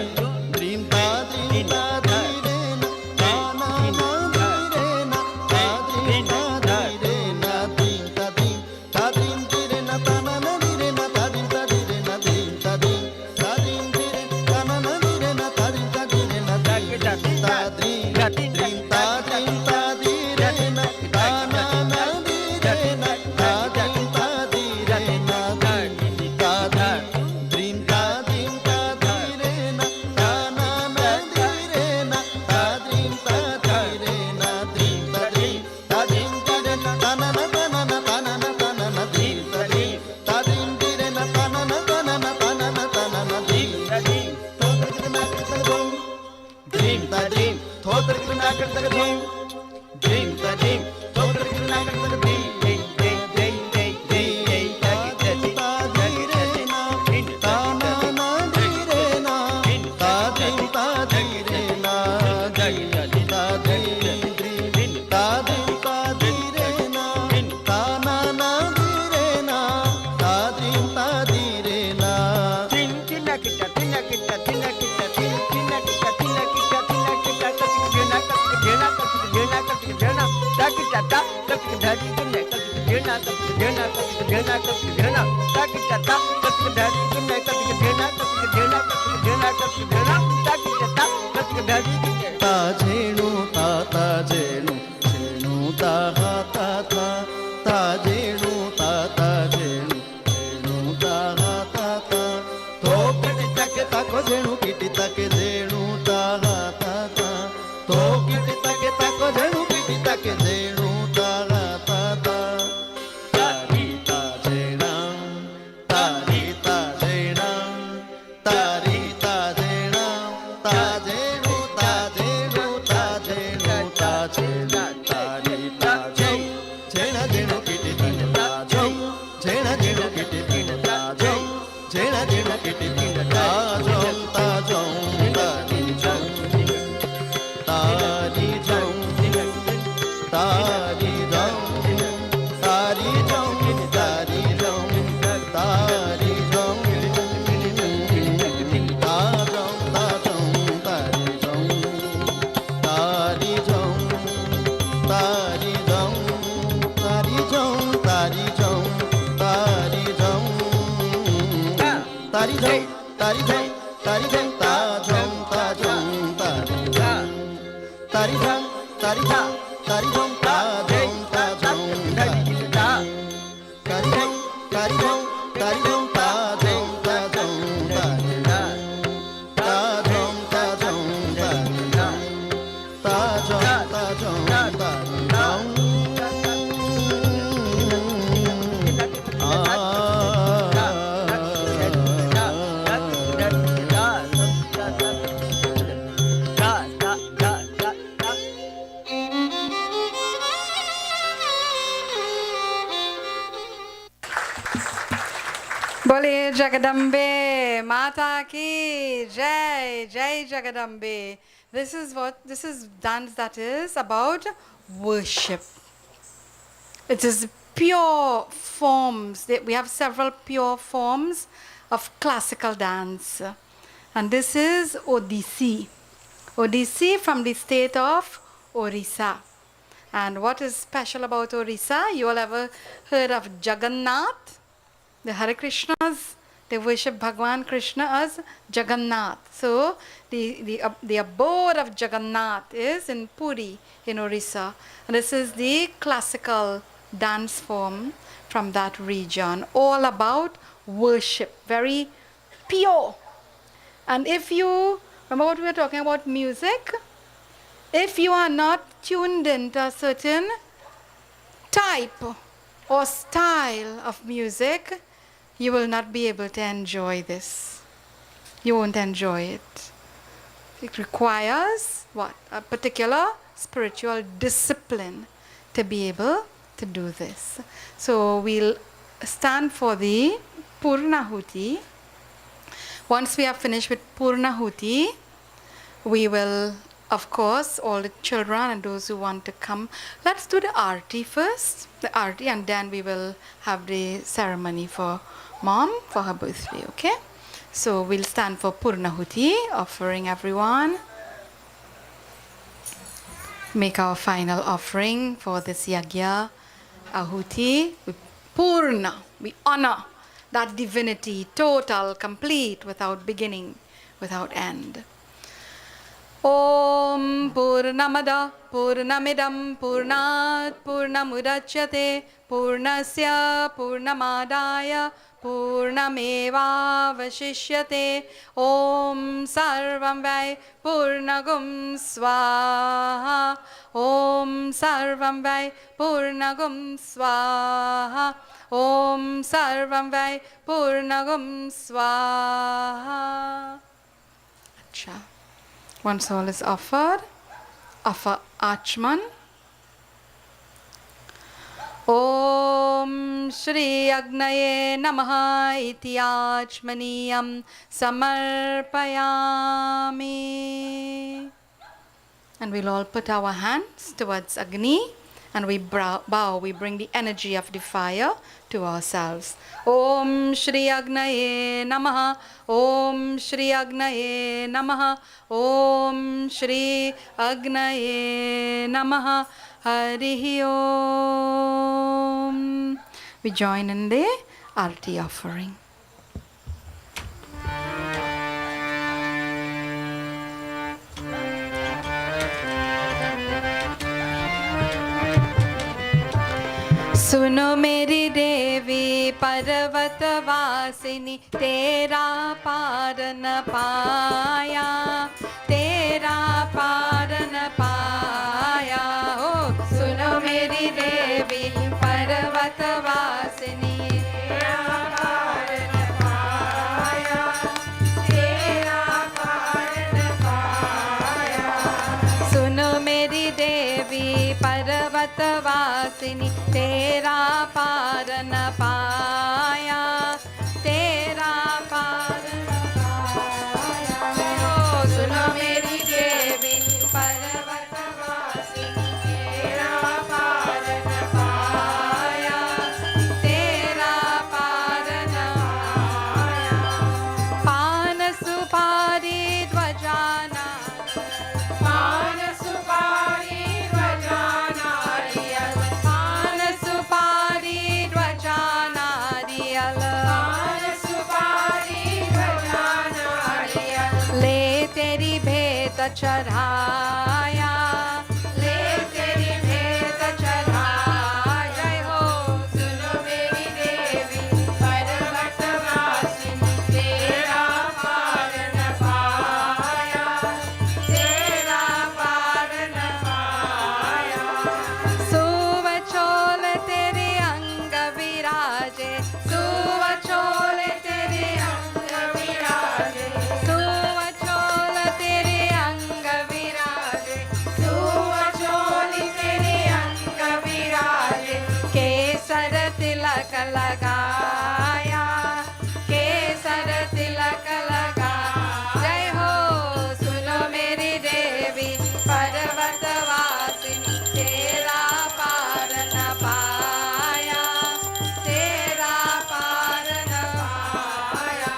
Speaker 5: দ্রিং তা দ্রিং তা দিরে না তা না না দিরে না তা দ্রিং তা দিরে না দ্রিং তা দ্রিং তা দ্রিং দিরে না তা না না দিরে না তা দ্রিং তা দিরে না দ্রিং তা দ্রিং তা দ্রিং দিরে তা না না দিরে না তা দ্রিং তা দিরে না দ্রিং তা দ্রিং দ্রিং তা দ্রিং তা দিরে না তা না না দিরে না তা দ্রিং তা দিরে না দ্রিং তা দ্রিং তা দ্রিং তা দিরে না তা না না দিরে না তা দ্রিং তা দিরে না দ্রিং তা দ্রিং তা দ্রিং দিরে না তা না না তা না না তা না না তা না না দ্রিং তা দ্রিং তা দ্রিং দিরে না তা না না তা না না তা না না তা না না দ্রিং তা দ্রিং দ্রিং তা দ্রিং থোতর কি না করতে দ্রিং দ্রিং তা দ্রিং থোতর কি না করতে দ্রিং দ্রিং দ্রিং দ্রিং দ্রিং দ্রিং তা দিরে না তা না না দিরে না তা দ্রিং তা দিরে না দ্রিং তা দ্রিং দ্রিং তা দ্রিং তা দিরে না তা না না দিরে না তা দ্রিং তা দিরে না ता झेणू ता झेणू झेणू ता हा ता झेणू ता झेणू झेणू ता हा ता थोपटे ताको जेणू किटी ताके जेणू ता ता ता तो किटी ताके ताको जेणू किटी ताके जेणू ता ता ता तारी ता जेणा तारी ता जेणा तारी ता जेणा ता जेणू ता जेणू ता जेणू ता जेणू तारी ता जेणू जेणा जेणू किटी ताके ता जेणू जेणा जेणू किटी ताके ता जेणू जेणा जेणू किटी ताके ता जेणू ता जेणू तारी जेणू तारी जेणू तारी जेणू तारी जेणू तारी जेणू तारी जेणू ता जेणू तारी जेणू तारी जेणू तारी जेणू तारी जेणू तारी जेणू तारी जेणू तारी जेणू तारी जेणू तारी जेणू ता जेणू ता जेणू तारी जेणू तारी जेणू तारी जेणू तारी जेणू ता जेणू ता जेणू तारी जेणू तारी जेणू तारी जेणू तारी जेणू ता जेणू ता जेणू तारी जेणू ता जेणू ता जेणू तारी जेणू ता जेणू ता जेणू तारी
Speaker 1: बोलिए जगदम्बे माता की जय जय Jagdambe. This is dance that is about worship. It is pure forms. We have several pure forms of classical dance. And this is Odissi. Odissi from the state of Orissa. And what is special about Orissa? You all ever heard of Jagannath? The Hare Krishnas, they worship Bhagwan Krishna as Jagannath. So the abode of Jagannath is in Puri, in Orissa. And this is the classical dance form from that region, all about worship, very pure. And if you remember what we were talking about music, if you are not tuned into a certain type or style of music, you will not be able to enjoy this. You won't enjoy it. It requires what? A particular spiritual discipline to be able to do this. So we'll stand for the Purnahuti. Once we have finished with Purnahuti, we will, of course, all the children and those who want to come, let's do the Aarti first, the Aarti, and then we will have the ceremony for Mom for her birthday, okay? So we'll stand for Purnahuti, offering everyone. Make our final offering for this Yagya Ahuti. We Purna, we honor that divinity, total, complete, without beginning, without end. Om Purnamada Purnamidam Purnat Purnamudachyate Purnasya Purnamadaya Purnameva Vashishyate. Om Sarvam Vai Purnagum Swaha. Om Sarvam Vai Purnagum Swaha. Om Sarvam Vai Purnagum Swaha. Acha. One soul is offered. Offer Achman. Om Shri Agnaye Namaha iti Achmaniyam Samarpayami. And we'll all put our hands towards Agni and we bow, we bring the energy of the fire to ourselves. Om Shri Agnaye Namaha. Om Shri Agnaye Namaha. Om Shri Agnaye Namaha. Harihi Om. We join in the Aarti offering. सुनो मेरी देवी पर्वत वासिनी तेरा पार न पाया, तेरा पार न पाया। ओ सुनो मेरी देवी पर्वत वासिनी तेरा पार न पाया, तेरा पार न पाया। सुनो मेरी देवी पर्वत वासिनी तेरा पार न पाया, तेरा पार न पाया। ओ सुनो मेरी देवी पर्वत वासिनी तेरा पार न पाया, तेरा पार न पाया। पान सुपारी ध्वजाना, पान सुपारी ध्वजा नारियल, पान सुपारी ध्वजा नारियल, पान सुपारी ध्वजा नारियल। ले तेरी भेंट चढ़ाया, ले तेरी भेंट चढ़ाया। जय हो सुनो मेरी देवी पर्वत वासिनी तेरा पार न पाया, तेरा पार न पाया। सुवचोल तेरे अंग विराजे, सुवचोल तेरे अंग विराजे, सुवचोल तेरे अंग विराजे, सुवचोल तेरे अंग विराजे। केसर तिलक लगाया, केसर तिलक लगा। जय हो सुनो मेरी देवी पर्वत वासिनी तेरा पार न पाया, तेरा पार न पाया।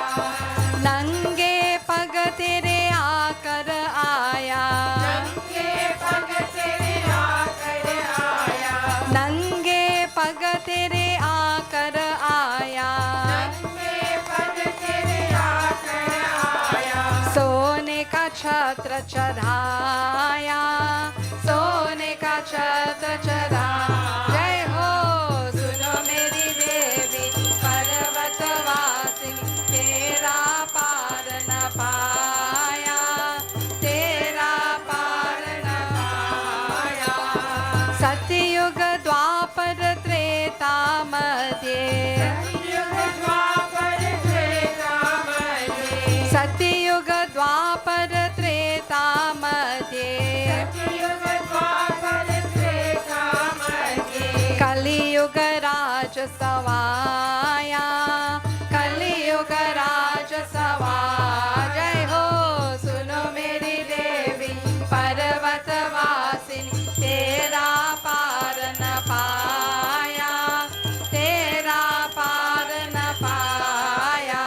Speaker 1: नंगे पग तेरे आकर आया, नंगे पग तेरे आकर आया, नंगे पग तेरे आकर आया, नंगे पग तेरे आकर आया। सोने का छत्र चढ़ाया, सोने का छत्र चढ़ा। जय हो सुनो मेरी देवी पर्वत वासिनी तेरा पार न पाया, तेरा पार न पाया। सतयुग द्वापर त्रेता मध्ये, सतयुग द्वापर त्रेता मध्ये, सतयुग द्वापर त्रेता मध्ये, सतयुग द्वापर त्रेता मध्ये। कलियुग राज सवाया, कलियुग राज सवाया। जय हो सुनो मेरी देवी पर्वत वासिनी तेरा पार न पाया, तेरा पार न पाया।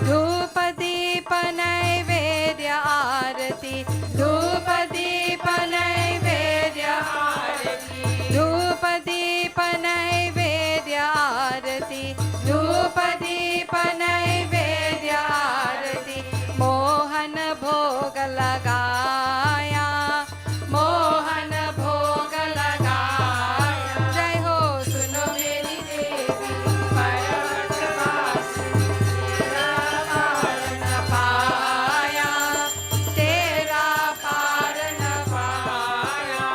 Speaker 1: धूप दीप नैवेद्य आरती, धूप दीप नैवेद्य आरती, धूप दीप नैवेद्य आरती, धूप दीप नैवेद्य आरती। मोहन भोग लगाया, मोहन भोग लगाया। जय हो सुनो मेरी देवी पर्वत वासिनी तेरा पार न पाया, तेरा पार न पाया।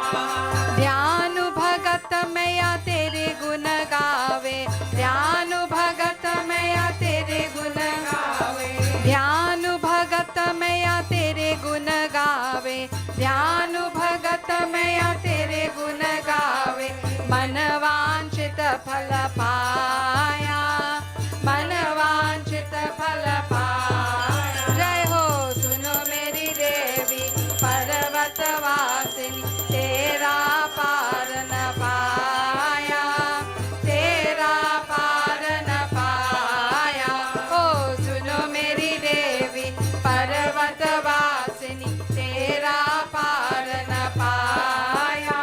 Speaker 1: ध्यान भगत मैया तेरे गुण गावे, ध्यान भगत मैया तेरे गुण गावे, ध्यान भगत मैया तेरे गुण गावे, ध्यान भगत मैया तेरे गुण गावे। मन वांछित फल पाया, मन वांछित फल पाया। जय हो सुनो मेरी देवी पर्वत वासिनी तेरा पार न पाया, तेरा पार न पाया। ओ सुनो मेरी देवी पर्वत वासिनी तेरा पार न पाया,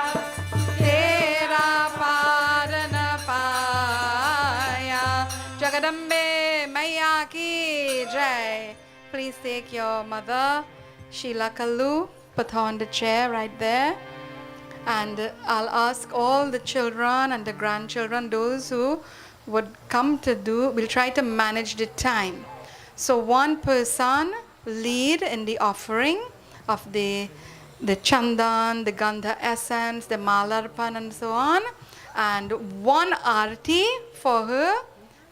Speaker 1: तेरा पार न पाया। जगदम्बे मैया की जय। Please take your mother, Sheila Kallu, put her on the chair right there.
Speaker 4: And I'll ask all the children and the grandchildren, those who would come to do, we'll try to manage the time. So one person lead in the offering of the chandan, the gandha essence, the malarpan and so on, and one arti for her,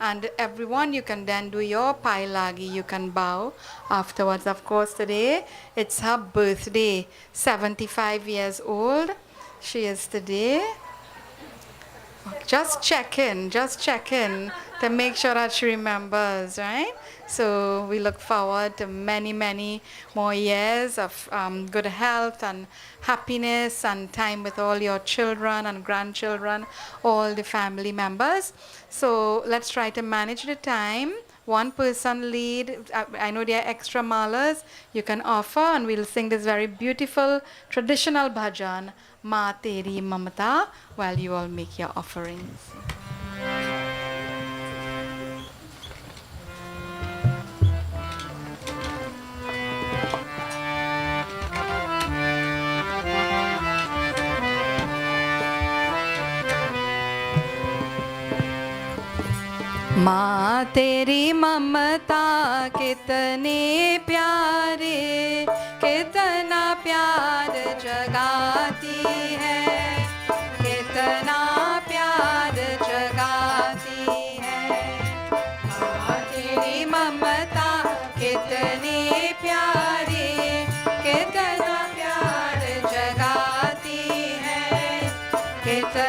Speaker 4: and everyone you can then do your pailagi, you can bow afterwards. Of course today it's her birthday, 75 years old she is today. Just check in to make sure that she remembers, right? So we look forward to many, many more years of good health and happiness and time with all your children and grandchildren, all the family members. So let's try to manage the time. One person lead. I know there are extra malas you can offer, and we'll sing this very beautiful traditional bhajan, Ma Teri Mamata, while you all make your offerings. माँ तेरी ममता कितने प्यारे, कितना प्यार जगाती है, कितना प्यार जगाती है। माँ तेरी ममता कितने प्यारे, कितना प्यार जगाती है, कितना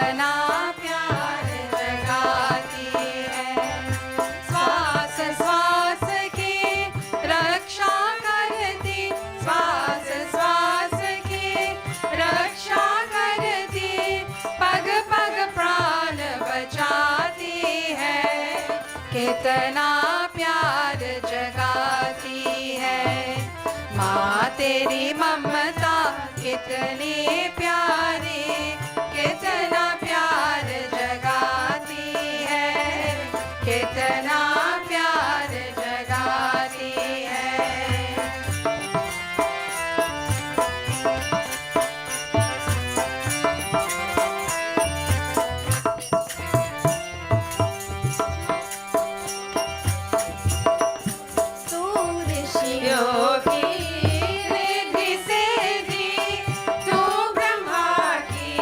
Speaker 4: कितना प्यार जगाती है। माँ तेरी ममता कितनी प्यारी, कितना प्यार जगाती है, कितना प्यार जगाती है।
Speaker 2: रिद्धि से दी तू ब्रह्मा की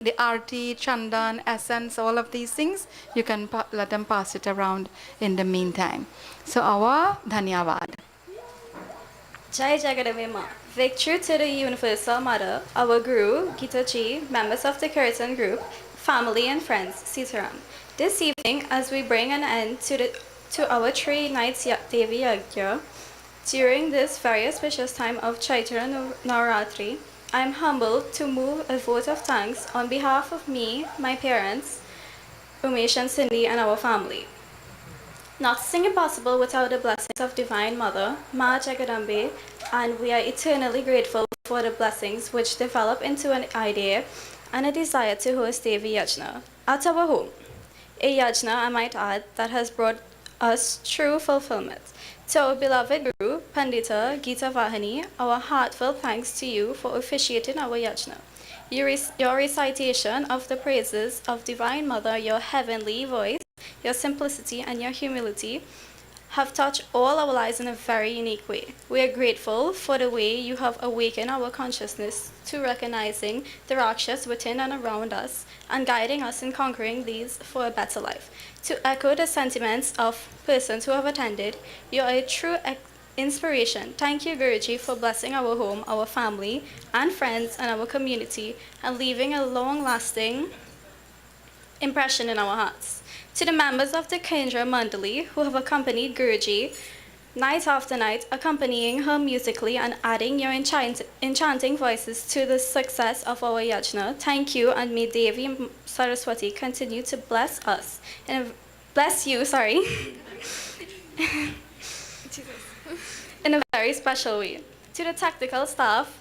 Speaker 4: the arti, chandan, essence, all of these things, you can let them pass it around in the meantime. So our dhanyavad.
Speaker 6: Jai Jagadambe Ma. Victory to the Universal Mother, our Guru, Gita Ji, members of the Kirtan group, family and friends, Sitaram. This evening, as we bring an end to our 3 nights Devi Yajna, during this very auspicious time of Chaitra Navaratri, I am humbled to move a vote of thanks on behalf of me, my parents, Umesh and Cindy, and our family. Nothing impossible without the blessings of Divine Mother, Ma Jagadambe, and we are eternally grateful for the blessings which develop into an idea and a desire to host Devi Yajna at our home. A yajna, I might add, that has brought us true fulfillment. To our beloved Guru, Pandita Gita Vahani, our heartfelt thanks to you for officiating our yajna. Your recitation of the praises of Divine Mother, your heavenly voice, your simplicity and your humility have touched all our lives in a very unique way. We are grateful for the way you have awakened our consciousness to recognizing the Rakshas within and around us and guiding us in conquering these for a better life. To echo the sentiments of persons who have attended, you are a true inspiration. Thank you, Guruji, for blessing our home, our family and friends and our community and leaving a long-lasting impression in our hearts. To the members of the Kendra Mandali who have accompanied Guruji night after night, accompanying her musically and adding your enchanting voices to the success of our yajna, thank you, and may Devi Saraswati continue to bless us and bless you, in a very special way. To the technical staff,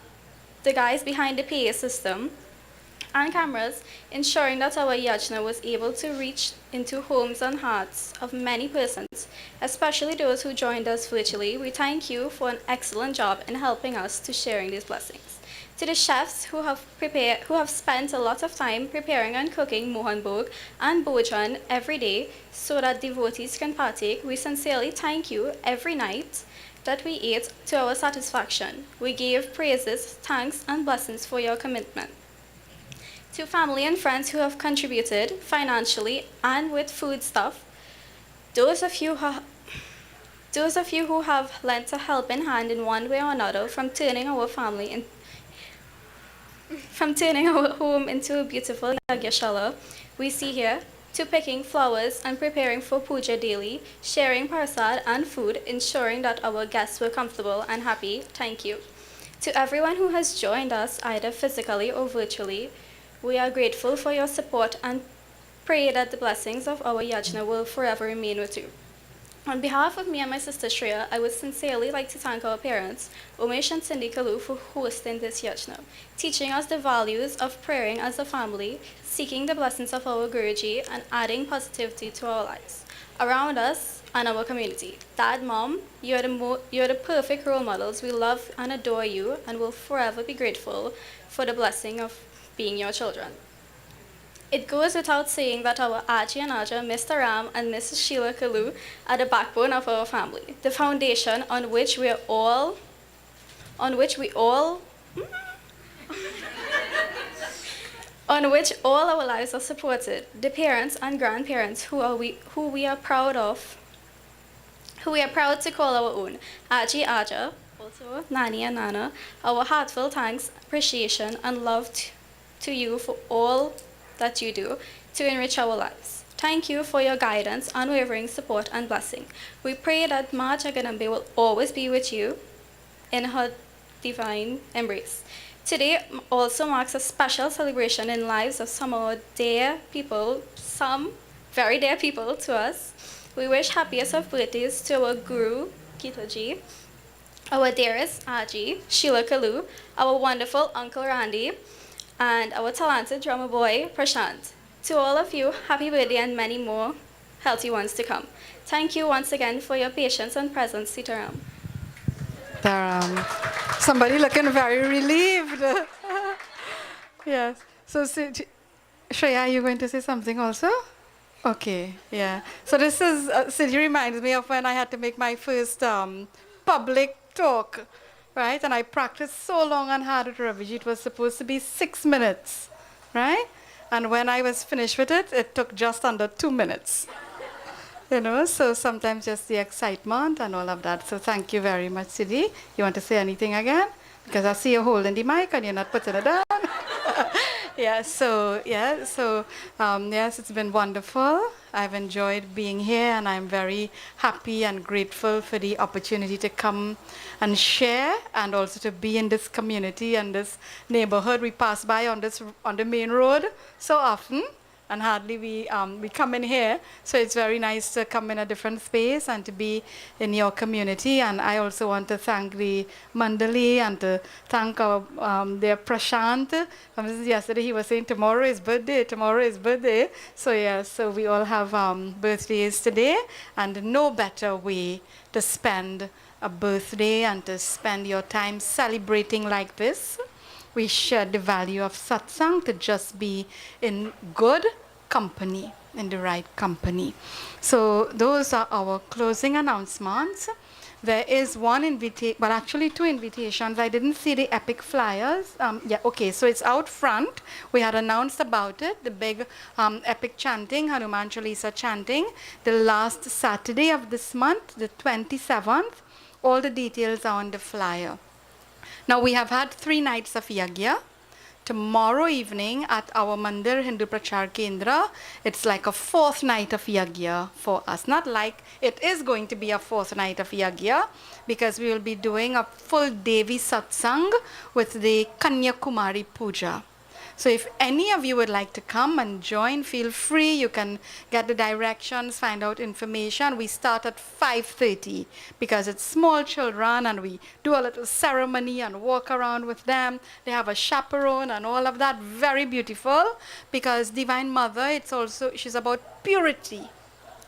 Speaker 6: the guys behind the PA system and cameras, ensuring that our yajna was able to reach into homes and hearts of many persons, especially those who joined us virtually. We thank you for an excellent job in helping us to sharing these blessings. To the chefs who have spent a lot of time preparing and cooking mohan bhog and bhojan every day so that devotees can partake, we sincerely thank you every night that we ate to our satisfaction. We give praises, thanks, and blessings for your commitment. To family and friends who have contributed financially and with food stuff, those of you who have lent a helping hand in one way or another, from turning our home into a beautiful yagyashala we see here, to picking flowers and preparing for puja daily, sharing prasad and food, ensuring that our guests were comfortable and happy, thank you. To everyone who has joined us either physically or virtually, we are grateful for your support and pray that the blessings of our yajna will forever remain with you. On behalf of me and my sister Shreya, I would sincerely like to thank our parents, Umesh and Cindy Kalu, for hosting this yajna, teaching us the values of praying as a family, seeking the blessings of our Guruji, and adding positivity to our lives, around us and our community. Dad, Mom, you're the perfect role models. We love and adore you and will forever be grateful for the blessing of being your children. It goes without saying that our Aji and Aja, Mr. Ram and Mrs. Sheila Kalu are the backbone of our family, the foundation on which all our lives are supported. The parents and grandparents who we are proud to call our own, Aji, Aja, also Nani and Nana, our heartfelt thanks, appreciation, and love to you for all that you do to enrich our lives. Thank you for your guidance, unwavering support, and blessing. We pray that Ma Jagadambe will always be with you in her divine embrace. Today also marks a special celebration in lives of some of our dear people, some very dear people to us. We wish happiest of birthdays to our Guru, Gita Ji, our dearest Aji, Sheila Kalu, our wonderful Uncle Randy, and our talented drummer boy, Prashant. To all of you, happy birthday and many more healthy ones to come. Thank you once again for your patience and presence, Sitaram.
Speaker 4: Somebody looking very relieved. Yes. So, Shreya, you going to say something also? Okay, yeah. So this is, Siddhi reminds me of when I had to make my first public talk, right? And I practiced so long and hard at Raviji. It was supposed to be 6 minutes, right? And when I was finished with it, it took just under 2 minutes. So sometimes just the excitement and all of that. So thank you very much, Sidi. You want to say anything again? Because I see you holding the mic and you're not putting it down. Yes, it's been wonderful. I've enjoyed being here, and I'm very happy and grateful for the opportunity to come and share, and also to be in this community and this neighborhood. We pass by on the main road so often, and hardly we come in here. So it's very nice to come in a different space and to be in your community. And I also want to thank the Mandali and to thank our their Prachaar. Yesterday he was saying tomorrow is birthday. So we all have birthdays today, and no better way to spend a birthday and to spend your time celebrating like this. We share the value of satsang, to just be in good company, in the right company. So those are our closing announcements. There is one actually 2 invitations. I didn't see the epic flyers. So it's out front. We had announced about it, the big epic chanting, Hanuman Chalisa chanting, the last Saturday of this month, the 27th. All the details are on the flyer. Now, we have had 3 nights of yagya. Tomorrow evening at our Mandir Hindu Prachaar Kendra, it's like a 4th night of yagya for us. Not like it is going to be a 4th night of yagya, because we will be doing a full Devi satsang with the Kanya Kumari Puja. So if any of you would like to come and join, feel free. You can get the directions, find out information. We start at 5:30 because it's small children, and we do a little ceremony and walk around with them. They have a chaperone and all of that. Very beautiful, because Divine Mother, she's about purity.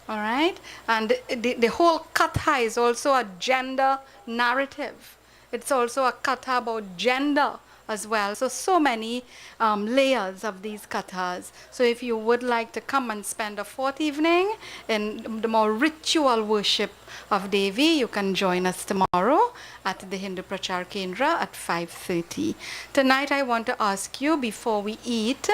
Speaker 4: All right? And the whole katha is also a gender narrative. It's also a katha about gender as well. So many layers of these kathas. So if you would like to come and spend a 4th evening in the more ritual worship of Devi, you can join us tomorrow at the Hindu Prachaar Kendra at 5:30. Tonight I want to ask you, before we eat,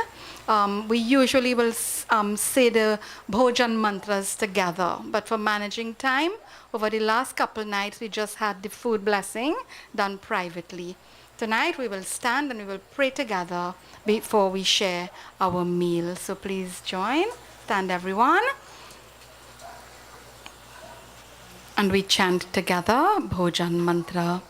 Speaker 4: we usually will say the bhojan mantras together, but for managing time, over the last couple nights we just had the food blessing done privately. Tonight we will stand and we will pray together before we share our meal. So please join. Stand everyone. And we chant together Bhojan Mantra.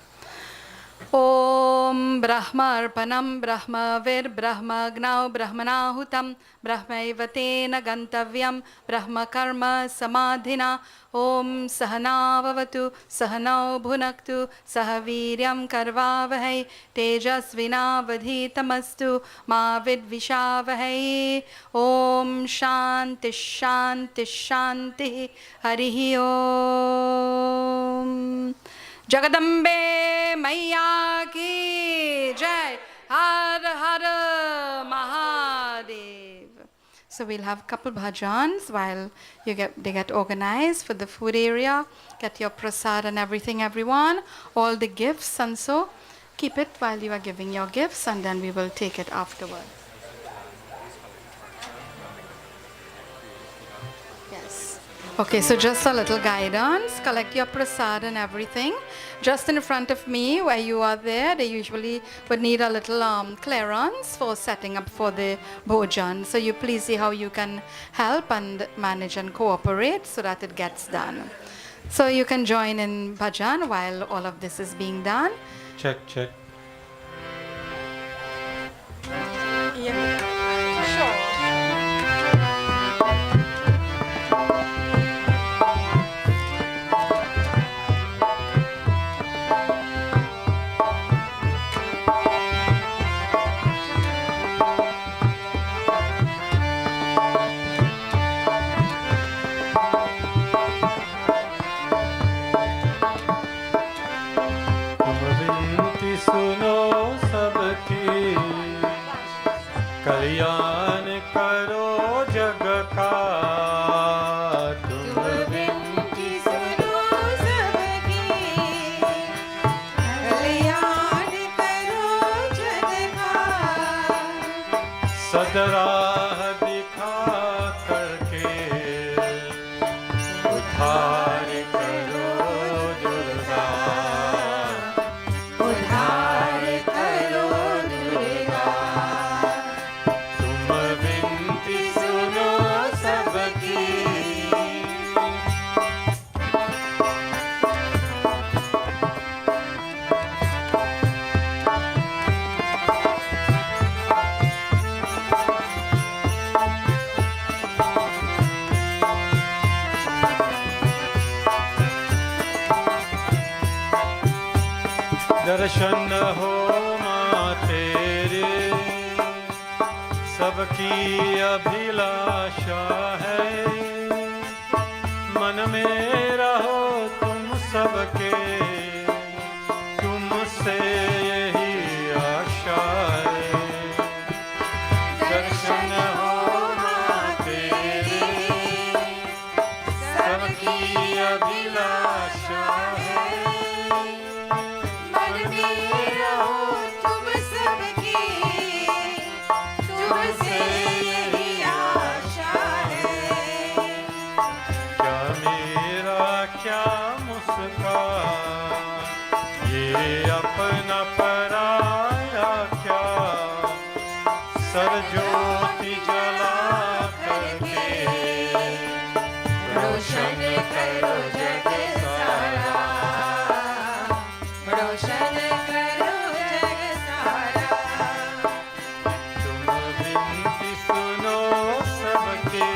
Speaker 4: Om Brahma Arpanam Brahma Vir Brahma Gnau Brahmanahutam Brahmaiva Tena Gantavyam Brahma Karma Samadhina Om Sahana Vavatu Sahanau Bhunaktu Sahaviryam Karvavahai Tejasvina Vadhitamastu Ma Vidvishavahai Om Shanti Shanti Shanti Harihi Om. Jagadambe Maiya ki Jai, Har Har Mahadev. So we'll have a couple bhajans while they get organized for the food area. Get your prasad and everything, everyone. All the gifts, and so keep it while you are giving your gifts, and then we will take it afterwards. Okay, so just a little guidance. Collect your prasad and everything. Just in front of me, where you are there, they usually would need a little clearance for setting up for the bhojan. So you please see how you can help and manage and cooperate so that it gets done. So you can join in bhajan while all of this is being done.
Speaker 3: Check.
Speaker 4: Yeah. Sure.
Speaker 3: सुनो सबकी कल्याण करो जग का तुम विनती सुनो सबकी कल्याण करो जग का सदरा दर्शन हो माँ तेरे सबकी अभिलाषा है, मन में रहो तुम सबके, तुमसे यही आशा है। दर्शन हो माँ तेरे सबकी अभिलाषा है,
Speaker 2: मन में रहो तुम सबकी, तुमसे यही आशा है।
Speaker 3: क्या मेरा क्या मुस्कान, ये अपना पराया क्या, सरज्योति जला करके
Speaker 2: रोशन करो जग सारा, रोशन करो जग सारा।
Speaker 3: तुम विनती सुनो सबकी,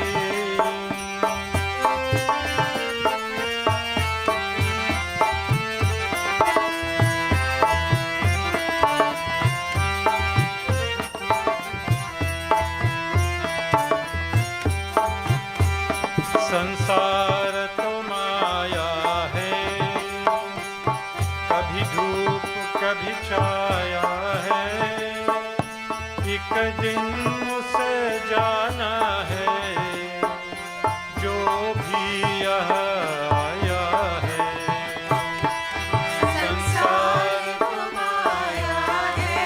Speaker 3: संसार तो माया है, कभी धूप कभी छाया है, एक दिन उसे जाना है जो भी यहाँ आया है।
Speaker 2: संसार तो माया है,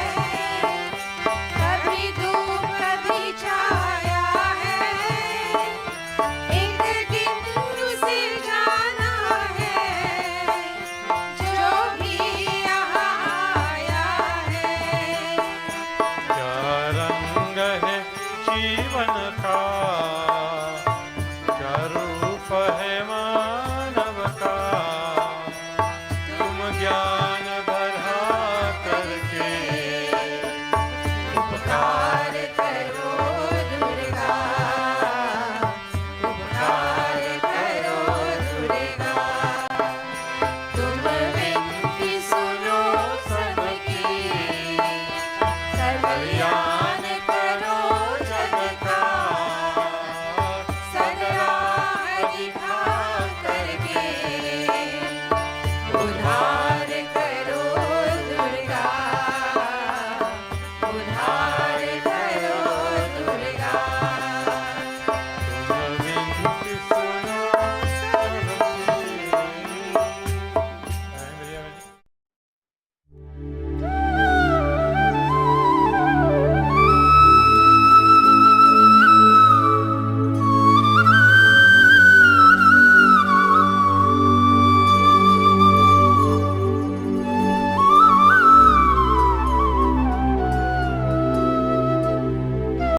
Speaker 2: कभी धूप कभी छाया है, एक दिन उसे जाना है जो भी यहाँ आया है।
Speaker 3: क्या रंग है जीवन का, क्या रूप है मानव का, तुम ज्ञान बढ़ा करके
Speaker 2: उपकार करो दुर्गा, उपकार करो दुर्गा। तुम विनती सुनो सबकी, कल्याण